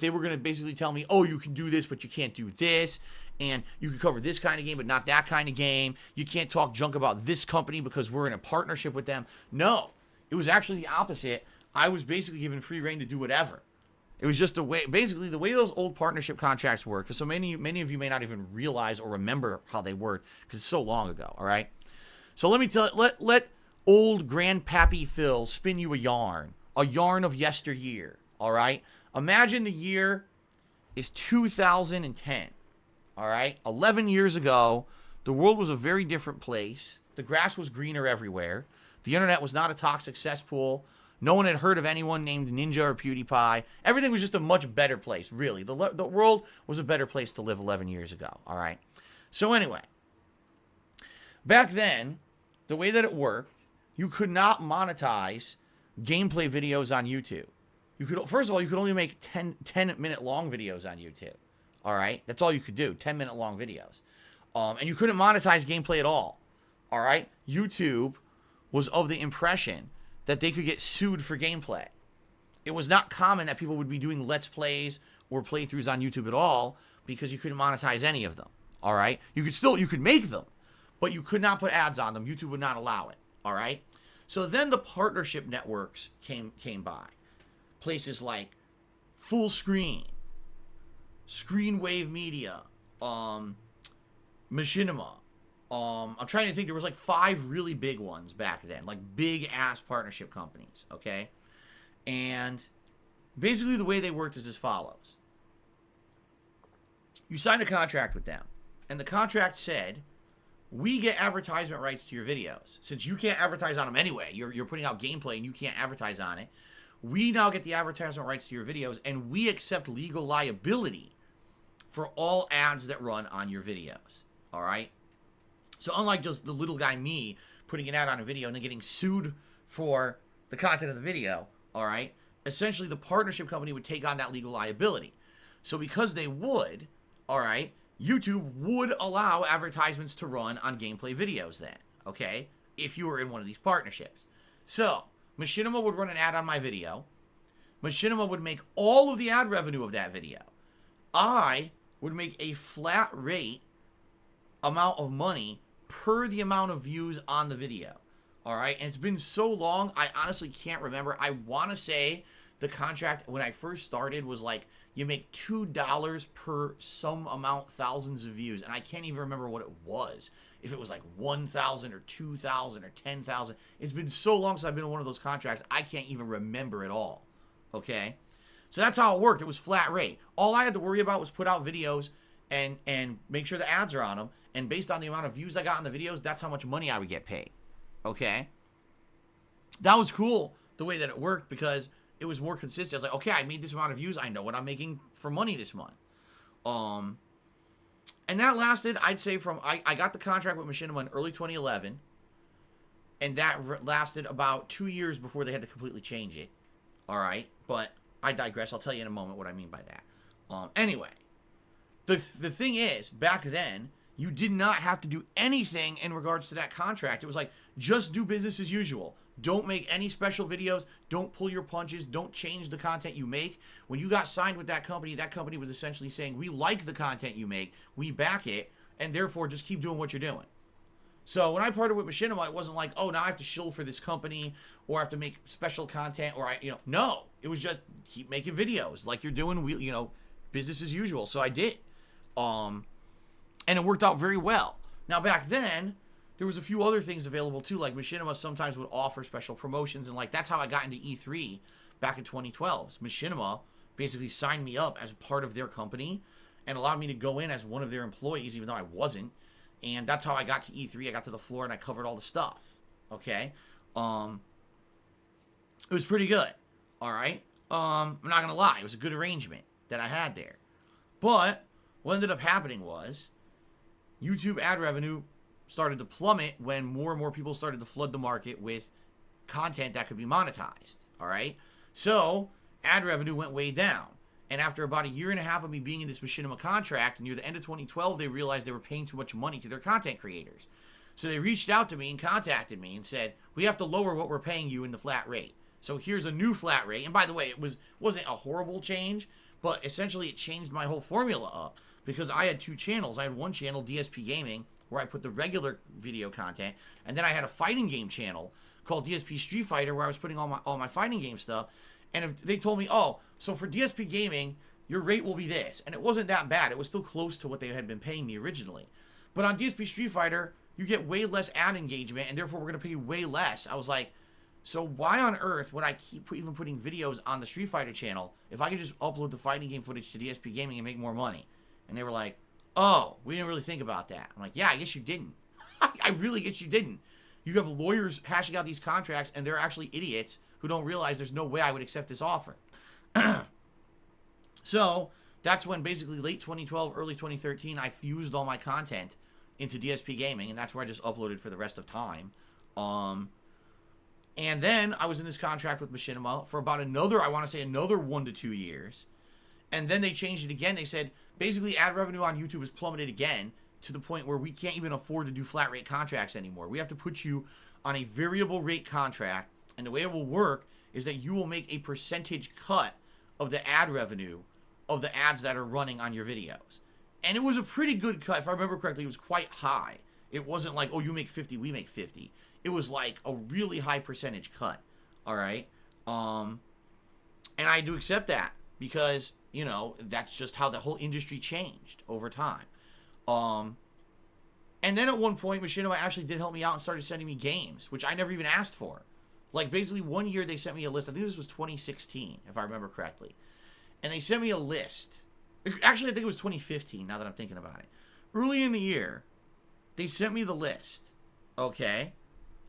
they were going to basically tell me, oh, you can do this, but you can't do this, and you can cover this kind of game, but not that kind of game. You can't talk junk about this company because we're in a partnership with them. No, it was actually the opposite. I was basically given free reign to do whatever. It was just the way those old partnership contracts work, because so many of you may not even realize or remember how they worked, because it's so long ago, all right? So let me tell you, let old Grandpappy Phil spin you a yarn of yesteryear, all right? Imagine the year is 2010, all right? 11 years ago, the world was a very different place. The grass was greener everywhere. The internet was not a toxic cesspool. No one had heard of anyone named Ninja or PewDiePie. Everything was just a much better place, really. The world was a better place to live 11 years ago, all right? So anyway, back then, the way that it worked, you could not monetize gameplay videos on YouTube. First of all, you could only make 10-minute long videos on YouTube. All right? That's all you could do, 10-minute long videos. And you couldn't monetize gameplay at all. All right? YouTube was of the impression that they could get sued for gameplay. It was not common that people would be doing Let's Plays or playthroughs on YouTube at all because you couldn't monetize any of them. All right? You could make them, but you could not put ads on them. YouTube would not allow it. All right? So then the partnership networks came by. Places like Full Screen, Screenwave Media, Machinima. I'm trying to think. There was like 5 really big ones back then, like big ass partnership companies. Okay, and basically the way they worked is as follows: you signed a contract with them, and the contract said we get advertisement rights to your videos. Since you can't advertise on them anyway, you're putting out gameplay and you can't advertise on it. We now get the advertisement rights to your videos, and we accept legal liability for all ads that run on your videos. All right? So unlike just the little guy me putting an ad on a video and then getting sued for the content of the video, all right, essentially the partnership company would take on that legal liability. So because they would, all right, YouTube would allow advertisements to run on gameplay videos then, okay, if you were in one of these partnerships. So Machinima would run an ad on my video. Machinima would make all of the ad revenue of that video. I would make a flat rate amount of money per the amount of views on the video. All right, and it's been so long, I honestly can't remember. I want to say the contract when I first started was like you make $2 per some amount, thousands of views, and I can't even remember what it was. If it was like 1,000 or 2,000 or 10,000. It's been so long since I've been in one of those contracts, I can't even remember it all. Okay, so that's how it worked. It was flat rate. All I had to worry about was put out videos and make sure the ads are on them. And based on the amount of views I got on the videos, that's how much money I would get paid. Okay, that was cool the way that it worked because it was more consistent. I was like, okay, I made this amount of views. I know what I'm making for money this month. And that lasted, I'd say, from I got the contract with Machinima in early 2011, and that lasted about 2 years before they had to completely change it. All right, but I digress. I'll tell you in a moment what I mean by that. Anyway, the thing is, back then, you did not have to do anything in regards to that contract. It was like, just do business as usual. Don't make any special videos. Don't pull your punches. Don't change the content you make. When you got signed with that company was essentially saying, we like the content you make, we back it, and therefore just keep doing what you're doing. So when I parted with Machinima, it wasn't like, oh, now I have to shill for this company, or I have to make special content, or no. It was just keep making videos like you're doing, business as usual. So I did. And it worked out very well. Now, back then, there was a few other things available, too. Like, Machinima sometimes would offer special promotions. And, that's how I got into E3 back in 2012. Machinima basically signed me up as part of their company and allowed me to go in as one of their employees, even though I wasn't. And that's how I got to E3. I got to the floor and I covered all the stuff. Okay? It was pretty good. All right? I'm not going to lie. It was a good arrangement that I had there. But what ended up happening was YouTube ad revenue started to plummet when more and more people started to flood the market with content that could be monetized. All right? So ad revenue went way down. And after about a year and a half of me being in this Machinima contract, near the end of 2012, they realized they were paying too much money to their content creators. So they reached out to me and contacted me and said, we have to lower what we're paying you in the flat rate. So here's a new flat rate. And by the way, it wasn't a horrible change, but essentially it changed my whole formula up because I had two channels. I had one channel, DSPGaming, where I put the regular video content, and then I had a fighting game channel called DSP Street Fighter where I was putting all my fighting game stuff. And if they told me, oh, so for DSP Gaming, your rate will be this. And it wasn't that bad. It was still close to what they had been paying me originally. But on DSP Street Fighter, you get way less ad engagement, and therefore we're going to pay you way less. I was like, so why on earth would I keep even putting videos on the Street Fighter channel if I could just upload the fighting game footage to DSP Gaming and make more money? And they were like, oh, we didn't really think about that. I'm like, yeah, I guess you didn't. I really guess you didn't. You have lawyers hashing out these contracts, and they're actually idiots who don't realize there's no way I would accept this offer. So that's when basically late 2012, early 2013, I fused all my content into DSP Gaming, and that's where I just uploaded for the rest of time. And then I was in this contract with Machinima for about another 1 to 2 years. And then they changed it again. They said, basically, ad revenue on YouTube has plummeted again to the point where we can't even afford to do flat rate contracts anymore. We have to put you on a variable rate contract. And the way it will work is that you will make a percentage cut of the ad revenue of the ads that are running on your videos. And it was a pretty good cut. If I remember correctly, it was quite high. It wasn't like, oh, you make 50, we make 50. It was like a really high percentage cut. All right? And I do accept that because, that's just how the whole industry changed over time. And then at one point, Machinima actually did help me out and started sending me games, which I never even asked for. Like, basically, one year they sent me a list. I think this was 2016, if I remember correctly. And they sent me a list. Actually, I think it was 2015, now that I'm thinking about it. Early in the year, they sent me the list, okay?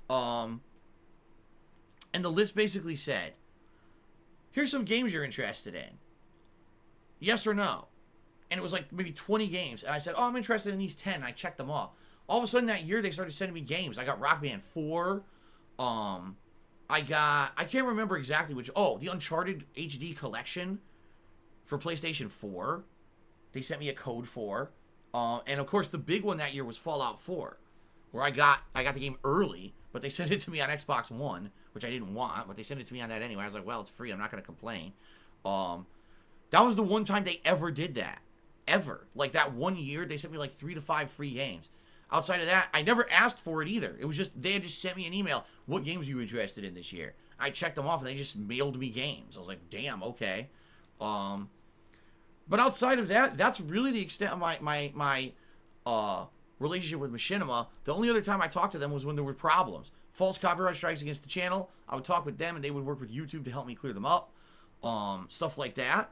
And the list basically said, here's some games you're interested in. Yes or no? And it was like maybe 20 games. And I said, oh, I'm interested in these 10. And I checked them off. All of a sudden that year, they started sending me games. I got Rock Band 4. I can't remember exactly which. Oh, the Uncharted HD collection for PlayStation 4. They sent me a code for. And of course, the big one that year was Fallout 4, where I got the game early, but they sent it to me on Xbox One, which I didn't want, but they sent it to me on that anyway. I was like, well, it's free. I'm not going to complain. That was the one time they ever did that. Ever. Like, that one year, they sent me like 3 to 5 free games. Outside of that, I never asked for it either. It was just, they had just sent me an email. What games are you interested in this year? I checked them off, and they just mailed me games. I was like, damn, okay. But outside of that, that's really the extent of my relationship with Machinima. The only other time I talked to them was when there were problems. False copyright strikes against the channel. I would talk with them, and they would work with YouTube to help me clear them up. Stuff like that.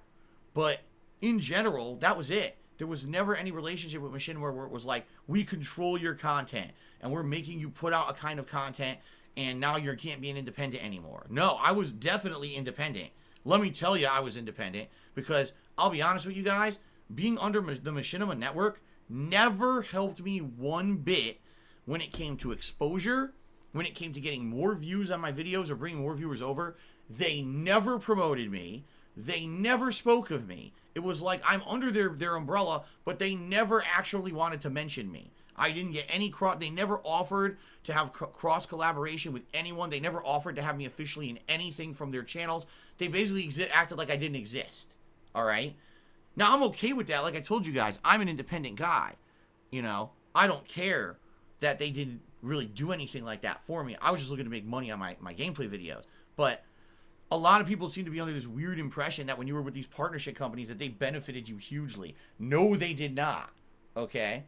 But in general, that was it. There was never any relationship with Machinima where it was like, we control your content, and we're making you put out a kind of content, and now you can't be an independent anymore. No, I was definitely independent. Let me tell you, I was independent, because I'll be honest with you guys, being under the Machinima network never helped me one bit when it came to exposure, when it came to getting more views on my videos or bringing more viewers over. They never promoted me. They never spoke of me. It was like I'm under their umbrella, but they never actually wanted to mention me. I didn't get any they never offered to have cross collaboration with anyone. They never offered to have me officially in anything from their channels. They basically acted like I didn't exist. All right? Now, I'm okay with that. Like I told you guys, I'm an independent guy. You know, I don't care that they didn't really do anything like that for me. I was just looking to make money on my gameplay videos. But a lot of people seem to be under this weird impression that when you were with these partnership companies that they benefited you hugely. No, they did not. Okay?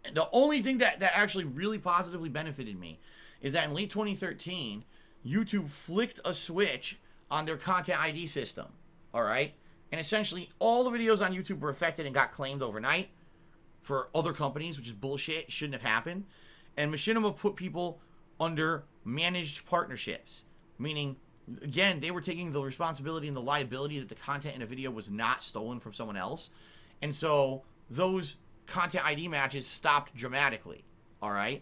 And the only thing that actually really positively benefited me is that in late 2013, YouTube flicked a switch on their content ID system. All right? And essentially, all the videos on YouTube were affected and got claimed overnight for other companies, which is bullshit. Shouldn't have happened. And Machinima put people under managed partnerships, meaning, again, they were taking the responsibility and the liability that the content in a video was not stolen from someone else. And so those content ID matches stopped dramatically. All right?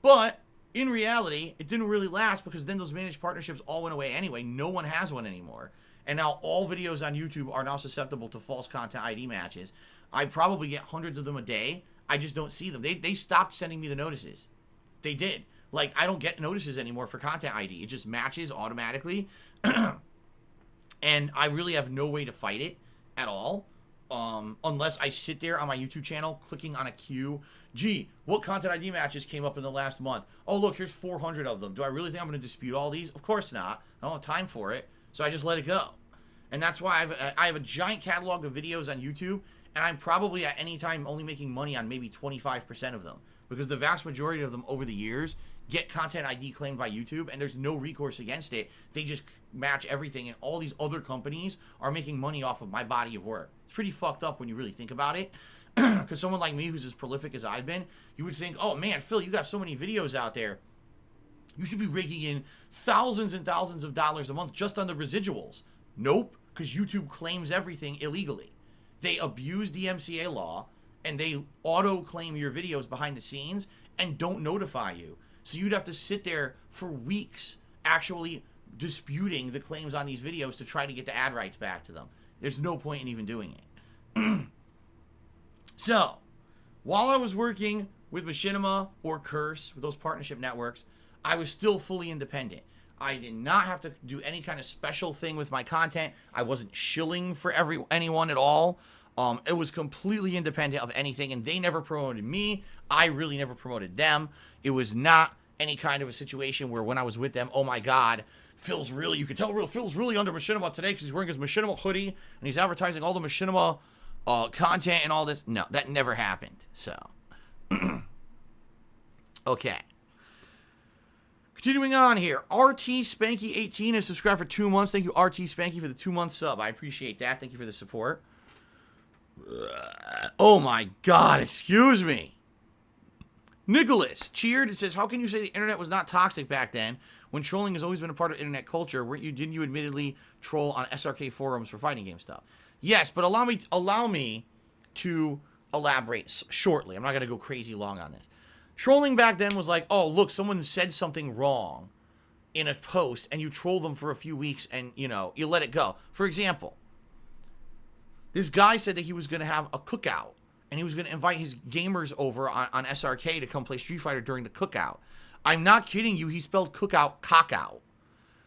But in reality, it didn't really last because then those managed partnerships all went away anyway. No one has one anymore. And now all videos on YouTube are now susceptible to false content ID matches. I probably get hundreds of them a day. I just don't see them. They stopped sending me the notices. They did. Like, I don't get notices anymore for content ID. It just matches automatically. And I really have no way to fight it at all. Unless I sit there on my YouTube channel clicking on a queue. Gee, what content ID matches came up in the last month? Oh, look, here's 400 of them. Do I really think I'm going to dispute all these? Of course not. I don't have time for it. So I just let it go. And that's why I have a giant catalog of videos on YouTube. And I'm probably at any time only making money on maybe 25% of them. Because the vast majority of them over the years get content ID claimed by YouTube, and there's no recourse against it. They just match everything, and all these other companies are making money off of my body of work. It's pretty fucked up when you really think about it. Because someone like me who's as prolific as I've been, you would think, oh man, Phil, you got so many videos out there. You should be raking in thousands and thousands of dollars a month just on the residuals. Nope, because YouTube claims everything illegally. They abuse DMCA law, and they auto-claim your videos behind the scenes and don't notify you. So you'd have to sit there for weeks actually disputing the claims on these videos to try to get the ad rights back to them. There's no point in even doing it. So, while I was working with Machinima or Curse, with those partnership networks, I was still fully independent. I did not have to do any kind of special thing with my content. I wasn't shilling for anyone at all. It was completely independent of anything, and they never promoted me. I really never promoted them. It was not any kind of a situation where when I was with them, oh my God, Phil's really, you could tell Phil's really under Machinima today because he's wearing his Machinima hoodie and he's advertising all the Machinima content and all this. No, that never happened. So, okay. Continuing on here, RT Spanky 18 is subscribed for 2 months. Thank you, RT Spanky, for the 2-month sub. I appreciate that. Thank you for the support. Oh my God, excuse me. Nicholas cheered. It says, how can you say the internet was not toxic back then when trolling has always been a part of internet culture? Didn't you admittedly troll on SRK forums for fighting game stuff? Yes, but allow me to elaborate shortly. I'm not going to go crazy long on this. Trolling back then was like, oh, look, someone said something wrong in a post and you troll them for a few weeks and, you let it go. For example, this guy said that he was going to have a cookout and he was going to invite his gamers over on SRK to come play Street Fighter during the cookout. I'm not kidding you. He spelled cookout cockout.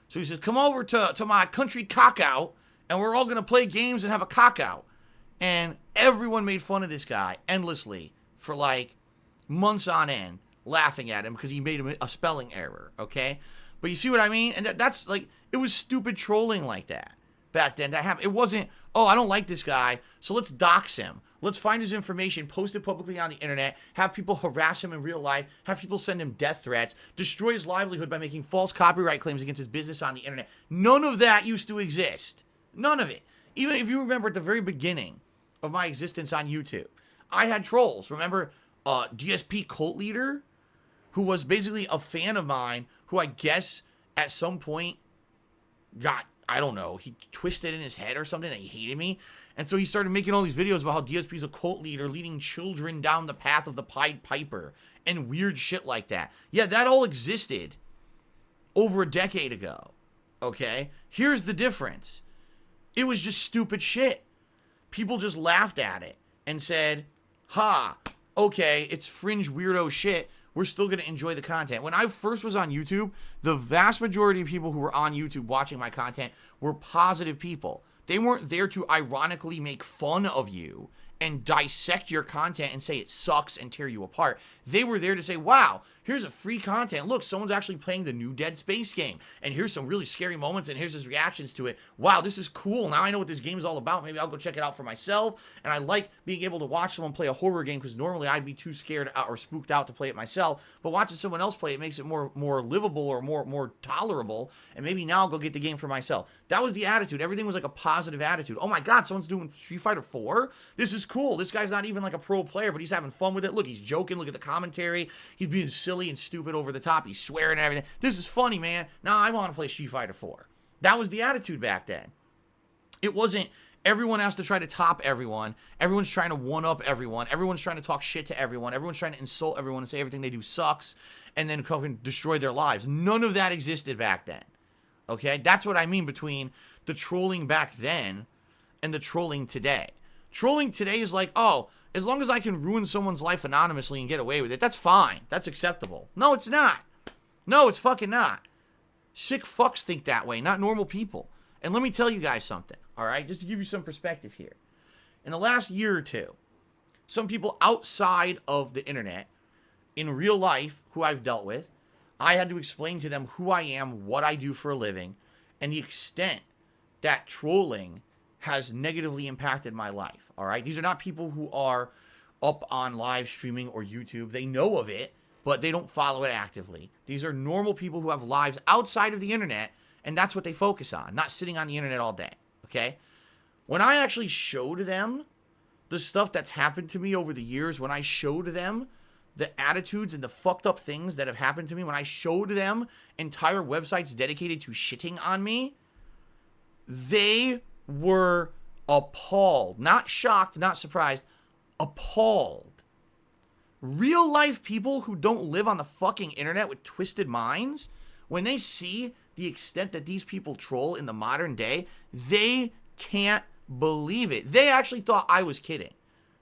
So he says, come over to my country cockout and we're all going to play games and have a cockout. And everyone made fun of this guy endlessly for like months on end, laughing at him because he made a spelling error, okay? But you see what I mean? And that's like, it was stupid trolling like that back then. That happened. It wasn't, oh, I don't like this guy, so let's dox him. Let's find his information, post it publicly on the internet, have people harass him in real life, have people send him death threats, destroy his livelihood by making false copyright claims against his business on the internet. None of that used to exist. None of it. Even if you remember at the very beginning of my existence on YouTube, I had trolls. Remember DSP Cult Leader, who was basically a fan of mine, who I guess at some point got, I don't know, he twisted in his head or something that he hated me. And so he started making all these videos about how DSP is a cult leader leading children down the path of the Pied Piper and weird shit like that. Yeah, that all existed over a decade ago, okay? Here's the difference. It was just stupid shit. People just laughed at it and said, ha, okay, it's fringe weirdo shit. We're still going to enjoy the content. When I first was on YouTube, the vast majority of people who were on YouTube watching my content were positive people. They weren't there to ironically make fun of you and dissect your content and say it sucks and tear you apart. They were there to say, wow, here's a free content. Look, someone's actually playing the new Dead Space game. And here's some really scary moments and here's his reactions to it. Wow, this is cool. Now I know what this game is all about. Maybe I'll go check it out for myself. And I like being able to watch someone play a horror game because normally I'd be too scared or spooked out to play it myself. But watching someone else play it makes it more livable or more tolerable. And maybe now I'll go get the game for myself. That was the attitude. Everything was like a positive attitude. Oh my God, someone's doing Street Fighter 4? This is cool. This guy's not even like a pro player, but he's having fun with it. Look, he's joking. Look at the commentary. He's being silly and stupid over the top. He's swearing and everything. This is funny, man. Now I want to play Street Fighter 4. That was the attitude back then. It wasn't everyone has to try to top everyone. Everyone's trying to one-up everyone. Everyone's trying to talk shit to everyone. Everyone's trying to insult everyone and say everything they do sucks and then come and destroy their lives. None of that existed back then. Okay? That's what I mean between the trolling back then and the trolling today. Trolling today is like, oh, as long as I can ruin someone's life anonymously and get away with it, that's fine. That's acceptable. No, it's not. No, it's fucking not. Sick fucks think that way, not normal people. And let me tell you guys something, all right? Just to give you some perspective here. In the last year or two, some people outside of the internet, in real life, who I've dealt with, I had to explain to them who I am, what I do for a living, and the extent that trolling has negatively impacted my life, all right? These are not people who are up on live streaming or YouTube. They know of it, but they don't follow it actively. These are normal people who have lives outside of the internet, and that's what they focus on, not sitting on the internet all day, okay? When I actually showed them the stuff that's happened to me over the years, when I showed them the attitudes and the fucked up things that have happened to me, when I showed them entire websites dedicated to shitting on me, they were appalled. Not shocked, not surprised, appalled. Real life people who don't live on the fucking internet with twisted minds, when they see the extent that these people troll in the modern day, they can't believe it. They actually thought I was kidding.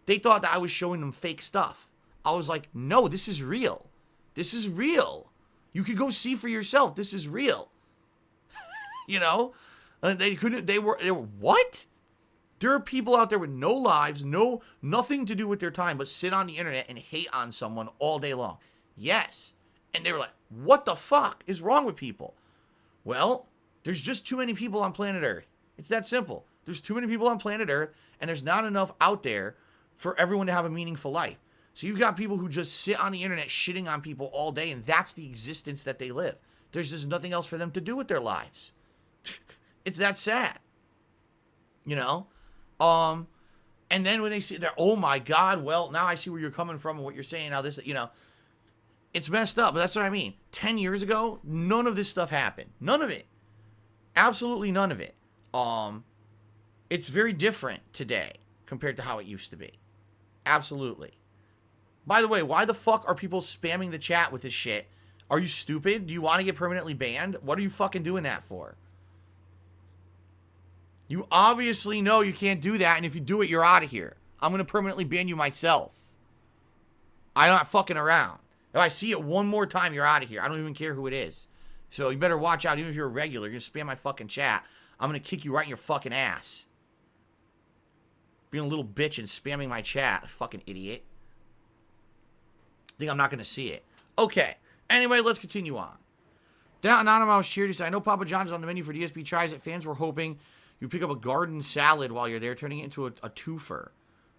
They thought that I was showing them fake stuff. I was like, no, this is real. This is real. You could go see for yourself. This is real. You know? They were, what? There are people out there with no lives, nothing to do with their time, but sit on the internet and hate on someone all day long. Yes. And they were like, what the fuck is wrong with people? Well, there's just too many people on planet Earth. It's that simple. There's too many people on planet Earth, and there's not enough out there for everyone to have a meaningful life. So you've got people who just sit on the internet shitting on people all day, and that's the existence that they live. There's just nothing else for them to do with their lives. It's that sad. You know? And then when they see that, oh my God, well, now I see where you're coming from and what you're saying. Now this, you know, It's messed up, but that's what I mean. 10 years ago, none of this stuff happened. None of it. Absolutely none of it. It's very different today compared to how it used to be. Absolutely. By the way, why the fuck are people spamming the chat with this shit? Are you stupid? Do you want to get permanently banned? What are you fucking doing that for? You obviously know you can't do that, and if you do it, you're out of here. I'm going to permanently ban you myself. I'm not fucking around. If I see it one more time, you're out of here. I don't even care who it is. So you better watch out. Even if you're a regular, you're going to spam my fucking chat. I'm going to kick you right in your fucking ass. Being a little bitch and spamming my chat. Fucking idiot. Think I'm not going to see it. Okay. Anyway, let's continue on. Down Anonymous cheered. He said, I know Papa John's on the menu for DSP Tries It. Fans were hoping you pick up a garden salad while you're there, turning it into a twofer.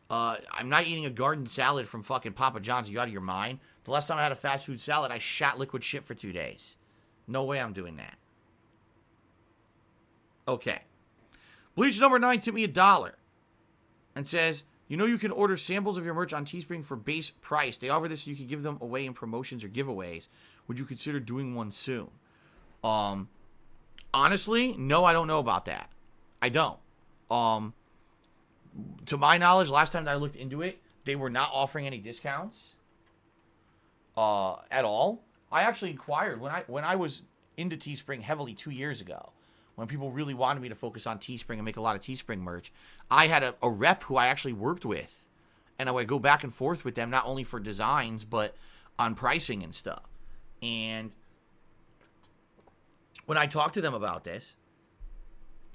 I'm not eating a garden salad from fucking Papa John's. Are you out of your mind? The last time I had a fast food salad, I shot liquid shit for 2 days. No way I'm doing that. Okay. Bleach number 9 tipped me $1 and says, you know you can order samples of your merch on Teespring for base price. They offer this so you can give them away in promotions or giveaways. Would you consider doing one soon? Honestly, no, I don't know about that. I don't. To my knowledge, last time that I looked into it, they were not offering any discounts at all. I actually inquired when I was into Teespring heavily 2 years ago, when people really wanted me to focus on Teespring and make a lot of Teespring merch. I had a rep who I actually worked with, and I would go back and forth with them, not only for designs, but on pricing and stuff. And when I talked to them about this,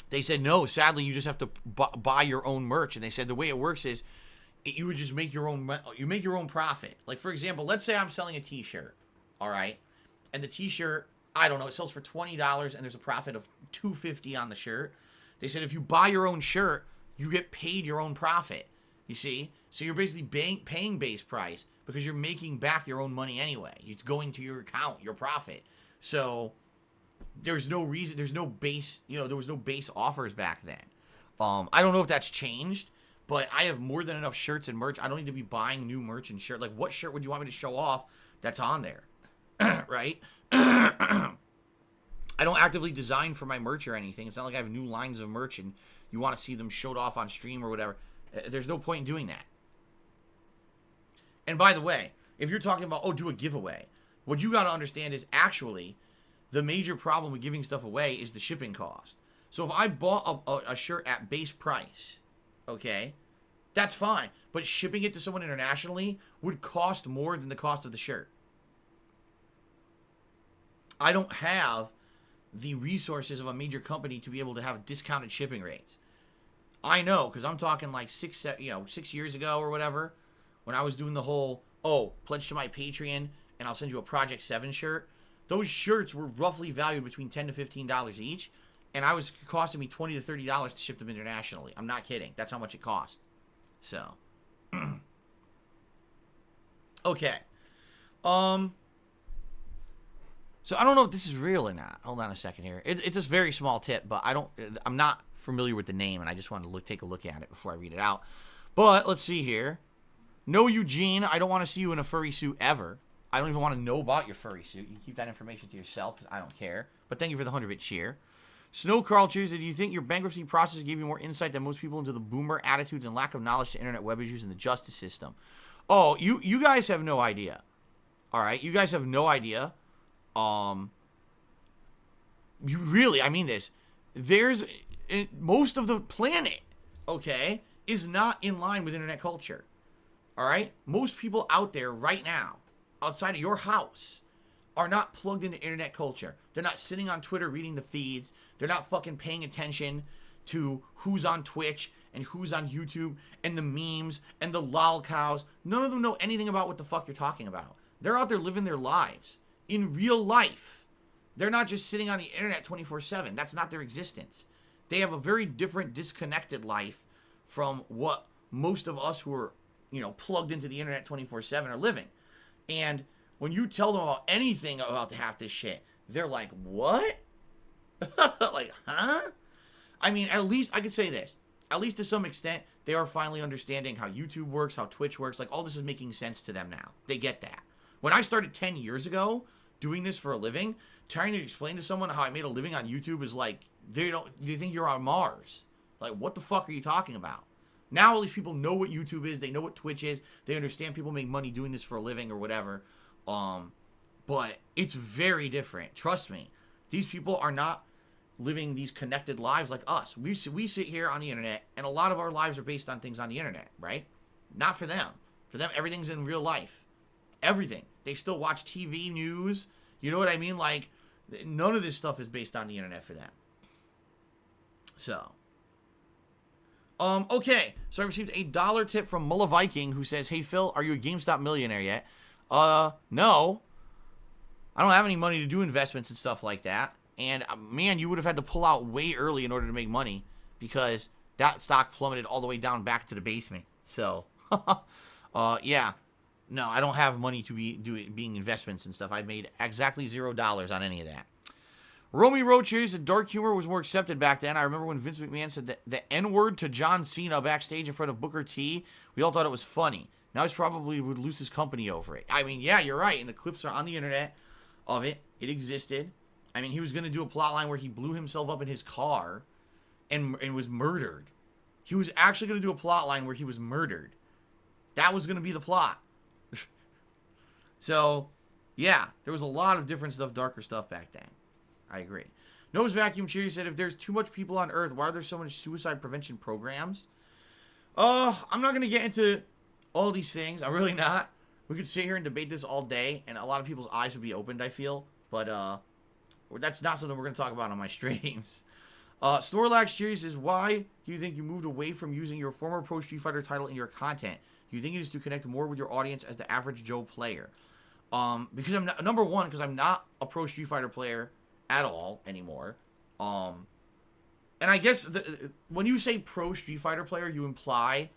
they said, no, sadly, you just have to buy your own merch. And they said the way it works is you would just make your own profit. Like, for example, let's say I'm selling a t-shirt, all right? And the t-shirt, I don't know, it sells for $20 and there's a profit of $2.50 on the shirt. They said if you buy your own shirt, you get paid your own profit, you see? So you're basically paying base price because you're making back your own money anyway. It's going to your account, your profit. So there's no reason, there's no base, there was no base offers back then. I don't know if that's changed, but I have more than enough shirts and merch. I don't need to be buying new merch and shirt. Like, what shirt would you want me to show off that's on there? Right? I don't actively design for my merch or anything. It's not like I have new lines of merch and you want to see them showed off on stream or whatever. There's no point in doing that. And by the way, if you're talking about, do a giveaway, what you got to understand is actually the major problem with giving stuff away is the shipping cost. So if I bought a shirt at base price, okay, that's fine. But shipping it to someone internationally would cost more than the cost of the shirt. I don't have the resources of a major company to be able to have discounted shipping rates. I know, because I'm talking like 6 years ago or whatever, when I was doing the whole, pledge to my Patreon and I'll send you a Project 7 shirt. Those shirts were roughly valued between $10 to $15 each, and I was costing me $20 to $30 to ship them internationally. I'm not kidding. That's how much it cost. So, okay. So I don't know if this is real or not. Hold on a second here. It's a very small tip, but I'm not familiar with the name, and I just wanted to take a look at it before I read it out. But let's see here. No, Eugene, I don't want to see you in a furry suit ever. I don't even want to know about your furry suit. You can keep that information to yourself because I don't care. But thank you for the 100-bit cheer. Snow Carl cheers. Do you think your bankruptcy process gave you more insight than most people into the boomer attitudes and lack of knowledge to internet web issues and the justice system? Oh, you guys have no idea. All right, you guys have no idea. You really, I mean this. Most of the planet, okay, is not in line with internet culture. All right, most people out there right now, outside of your house, are not plugged into internet culture. They're not sitting on Twitter reading the feeds. They're not fucking paying attention to who's on Twitch and who's on YouTube and the memes and the lol cows. None of them know anything about what the fuck you're talking about. They're out there living their lives in real life. They're not just sitting on the internet 24/7. That's not their existence. They have a very different, disconnected life from what most of us who are, plugged into the internet 24/7 are living. And when you tell them about anything about half this shit, they're like, what? Like, huh? I mean, at least I could say this. At least to some extent, they are finally understanding how YouTube works, how Twitch works. Like, all this is making sense to them now. They get that. When I started 10 years ago doing this for a living, trying to explain to someone how I made a living on YouTube is like, they think you're on Mars. Like, what the fuck are you talking about? Now at least people know what YouTube is. They know what Twitch is. They understand people make money doing this for a living or whatever. But it's very different. Trust me. These people are not living these connected lives like us. We sit here on the internet, and a lot of our lives are based on things on the internet, right? Not for them. For them, everything's in real life. Everything. They still watch TV news. You know what I mean? Like, none of this stuff is based on the internet for them. So. Okay. So I received a $1 tip from Mullah Viking who says, "Hey, Phil, are you a GameStop millionaire yet?" No. I don't have any money to do investments and stuff like that. And, man, you would have had to pull out way early in order to make money because that stock plummeted all the way down back to the basement. So, yeah. No, I don't have money to be being investments and stuff. I made exactly $0 on any of that. Romy Roaches, the dark humor was more accepted back then. I remember when Vince McMahon said the N-word to John Cena backstage in front of Booker T. We all thought it was funny. Now he probably would lose his company over it. I mean, yeah, you're right. And the clips are on the internet of it. It existed. I mean, he was going to do a plot line where he blew himself up in his car and was murdered. He was actually going to do a plot line where he was murdered. That was going to be the plot. So, yeah, there was a lot of different stuff, darker stuff back then. I agree. Nose Vacuum Cheery said, if there's too much people on Earth, why are there so many suicide prevention programs? I'm not going to get into all these things. I'm really not. We could sit here and debate this all day, and a lot of people's eyes would be opened, I feel. But, that's not something we're going to talk about on my streams. Snorlax Cheery says, why do you think you moved away from using your former Pro Street Fighter title in your content? Do you think it is to connect more with your audience as the average Joe player? Because I'm not, number one, because I'm not a Pro Street Fighter player at all anymore. And I guess when you say Pro Street Fighter player, you imply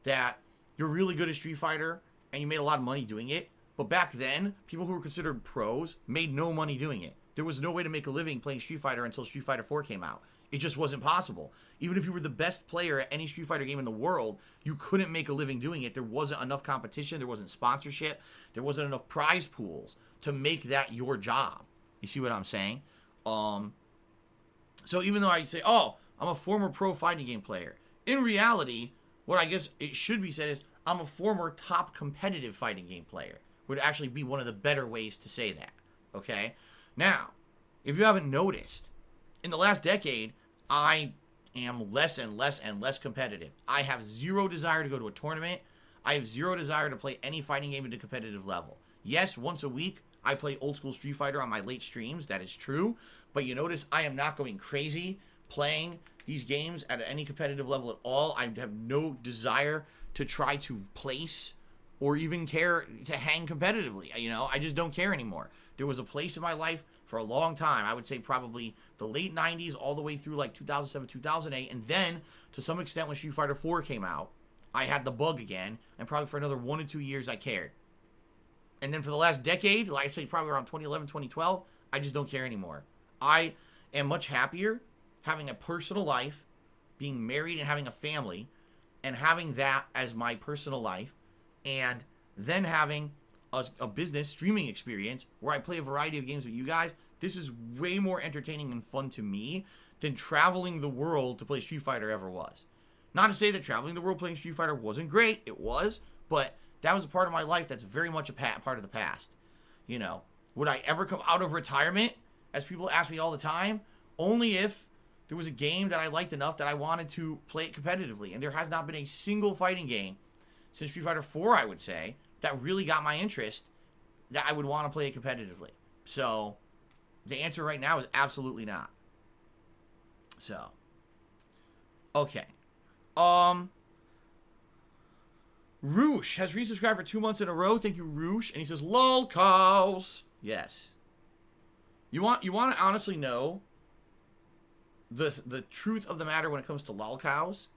that you're really good at Street Fighter and you made a lot of money doing it. But back then, people who were considered pros made no money doing it. There was no way to make a living playing Street Fighter until Street Fighter 4 came out. It just wasn't possible. Even if you were the best player at any Street Fighter game in the world, you couldn't make a living doing it. There wasn't enough competition. There wasn't sponsorship. There wasn't enough prize pools to make that your job. You see what I'm saying? So even though I say, oh, I'm a former pro fighting game player, in reality, what I guess it should be said is I'm a former top competitive fighting game player. Would actually be one of the better ways to say that. Okay? Now, if you haven't noticed, in the last decade, I am less and less and less competitive. I have zero desire to go to a tournament. I have zero desire to play any fighting game at a competitive level. Yes, once a week, I play old school Street Fighter on my late streams. That is true. But you notice I am not going crazy playing these games at any competitive level at all. I have no desire to try to place or even care to hang competitively. You know, I just don't care anymore. There was a place in my life for a long time. I would say probably the late 90s all the way through like 2007, 2008. And then to some extent when Street Fighter 4 came out, I had the bug again. And probably for another 1 or 2 years I cared. And then for the last decade, like I say probably around 2011, 2012, I just don't care anymore. I am much happier having a personal life, being married and having a family, and having that as my personal life, and then having a business streaming experience where I play a variety of games with you guys. This is way more entertaining and fun to me than traveling the world to play Street Fighter ever was. Not to say that traveling the world playing Street Fighter wasn't great. It was, but that was a part of my life that's very much a part of the past. You know, would I ever come out of retirement, as people ask me all the time? Only if there was a game that I liked enough that I wanted to play it competitively. And there has not been a single fighting game since Street Fighter 4, I would say, that really got my interest that I would want to play it competitively. So, the answer right now is absolutely not. So, okay. Roosh has resubscribed for 2 months in a row. Thank you, Roosh. And he says, lol cows. Yes. You want to honestly know the truth of the matter when it comes to lol cows?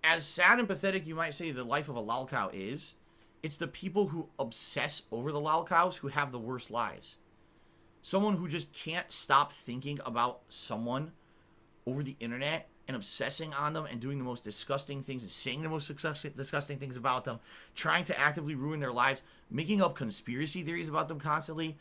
As sad and pathetic you might say the life of a lol cow is, it's the people who obsess over the lol cows who have the worst lives. Someone who just can't stop thinking about someone over the internet and obsessing on them and doing the most disgusting things and saying the most disgusting things about them, trying to actively ruin their lives, making up conspiracy theories about them constantly,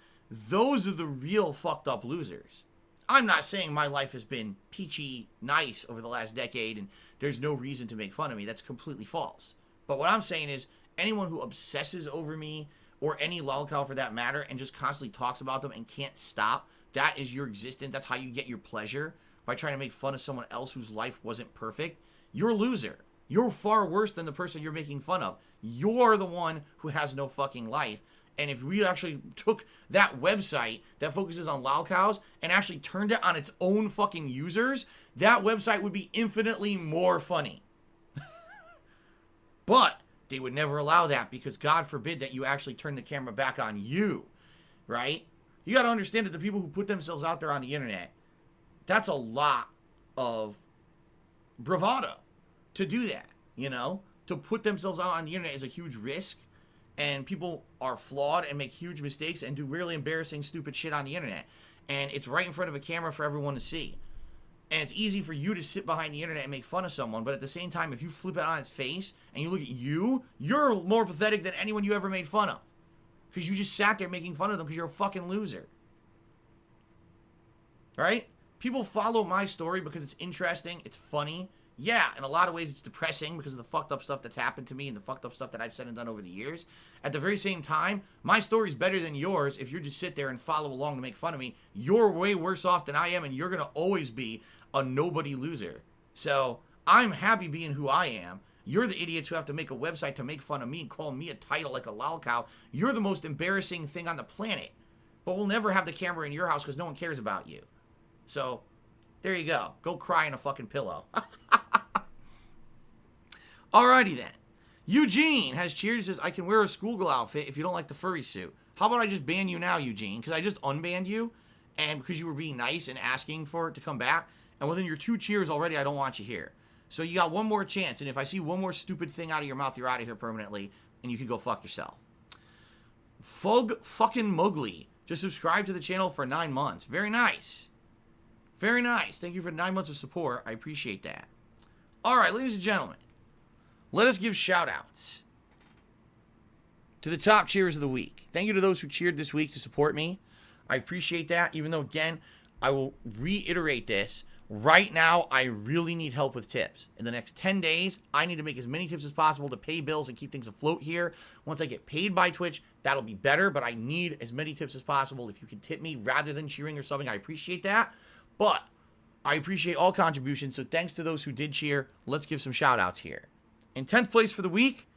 those are the real fucked up losers. I'm not saying my life has been peachy nice over the last decade and there's no reason to make fun of me. That's completely false. But what I'm saying is anyone who obsesses over me or any lolcow for that matter and just constantly talks about them and can't stop, that is your existence. That's how you get your pleasure, by trying to make fun of someone else whose life wasn't perfect. You're a loser. You're far worse than the person you're making fun of. You're the one who has no fucking life. And if we actually took that website that focuses on lolcows and actually turned it on its own fucking users, that website would be infinitely more funny. But they would never allow that because God forbid that you actually turn the camera back on you, right? You got to understand that the people who put themselves out there on the internet, that's a lot of bravado to do that, you know? To put themselves out on the internet is a huge risk, and people are flawed and make huge mistakes and do really embarrassing, stupid shit on the internet. And it's right in front of a camera for everyone to see. And it's easy for you to sit behind the internet and make fun of someone, but at the same time, if you flip it on its face and you look at you, you're more pathetic than anyone you ever made fun of. Because you just sat there making fun of them because you're a fucking loser. Right? People follow my story because it's interesting, it's funny. Yeah, in a lot of ways it's depressing because of the fucked up stuff that's happened to me and the fucked up stuff that I've said and done over the years. At the very same time, my story's better than yours if you just sit there and follow along to make fun of me. You're way worse off than I am, and you're going to always be a nobody loser. So, I'm happy being who I am. You're the idiots who have to make a website to make fun of me and call me a title like a lolcow. You're the most embarrassing thing on the planet. But we'll never have the camera in your house because no one cares about you. So, there you go. Go cry in a fucking pillow. Alrighty then. Eugene has cheered and says, I can wear a schoolgirl outfit if you don't like the furry suit. How about I just ban you now, Eugene? Because I just unbanned you, and because you were being nice and asking for it to come back, and within your 2 cheers already, I don't want you here. So you got one more chance, and if I see one more stupid thing out of your mouth, you're out of here permanently, and you can go fuck yourself. Fug fucking Mowgli just subscribed to the channel for 9 months. Very nice. Very nice. Thank you for 9 months of support. I appreciate that. Alright, ladies and gentlemen. Let us give shout-outs to the top cheers of the week. Thank you to those who cheered this week to support me. I appreciate that, even though, again, I will reiterate this. Right now, I really need help with tips. In the next 10 days, I need to make as many tips as possible to pay bills and keep things afloat here. Once I get paid by Twitch, that'll be better, but I need as many tips as possible. If you can tip me rather than cheering or something, I appreciate that. But I appreciate all contributions, so thanks to those who did cheer. Let's give some shout-outs here. In 10th place for the week,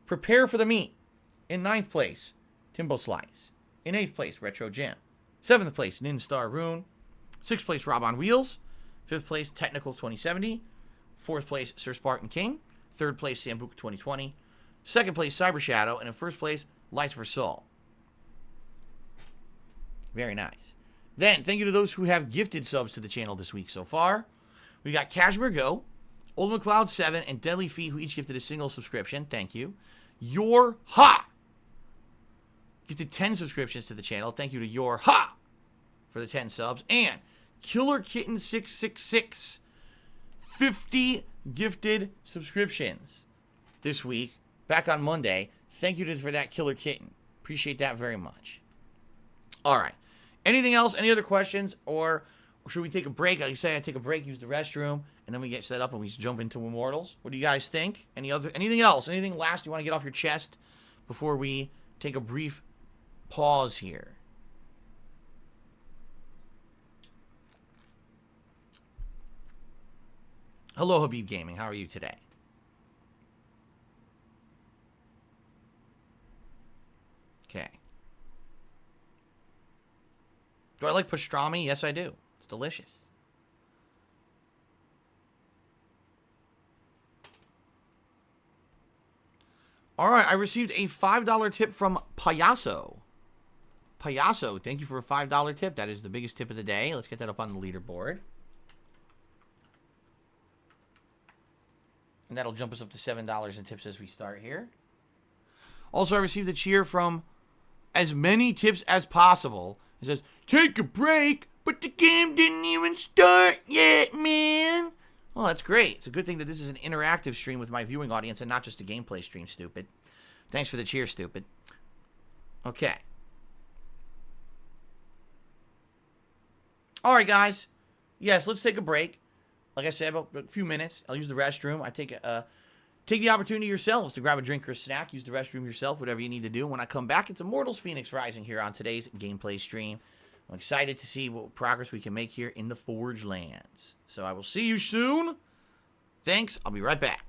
Prepare for the Meat. In 9th place, Timbo Slice. In 8th place, Retro Jam. 7th place, Nin Star Rune. 6th place, Rob on Wheels. 5th place, Technicals 2070. 4th place, Sir Spartan King. 3rd place, Sambuca 2020. 2nd place, Cyber Shadow. And in 1st place, Lights for Soul. Very nice. Then, thank you to those who have gifted subs to the channel this week so far. We got Cashmere Go, Old McLeod 7, and Deadly Feet, who each gifted a single subscription. Thank you. Your Ha gifted 10 subscriptions to the channel. Thank you to Your Ha for the 10 subs. And Killer Kitten 666, 50 gifted subscriptions this week. Back on Monday. Thank you for that, Killer Kitten. Appreciate that very much. All right. Anything else? Any other questions? Or should we take a break? Like I say, I take a break, use the restroom, and then we get set up and we jump into Immortals. What do you guys think? Anything else? Anything last you want to get off your chest before we take a brief pause here? Hello, Habib Gaming. How are you today? Okay. Do I like pastrami? Yes, I do. It's delicious. All right, I received a $5 tip from Payaso. Payaso, thank you for a $5 tip. That is the biggest tip of the day. Let's get that up on the leaderboard. And that'll jump us up to $7 in tips as we start here. Also, I received a cheer from As Many Tips as Possible. It says, take a break, but the game didn't even start yet, man. Well, that's great. It's a good thing that this is an interactive stream with my viewing audience and not just a gameplay stream, stupid. Thanks for the cheer, stupid. Okay. Alright, guys. Yes, let's take a break. Like I said, about a few minutes. I'll use the restroom. I take the opportunity yourselves to grab a drink or a snack. Use the restroom yourself, whatever you need to do. When I come back, it's Immortals Phoenix Rising here on today's gameplay stream. I'm excited to see what progress we can make here in the Forge Lands. So I will see you soon. Thanks. I'll be right back.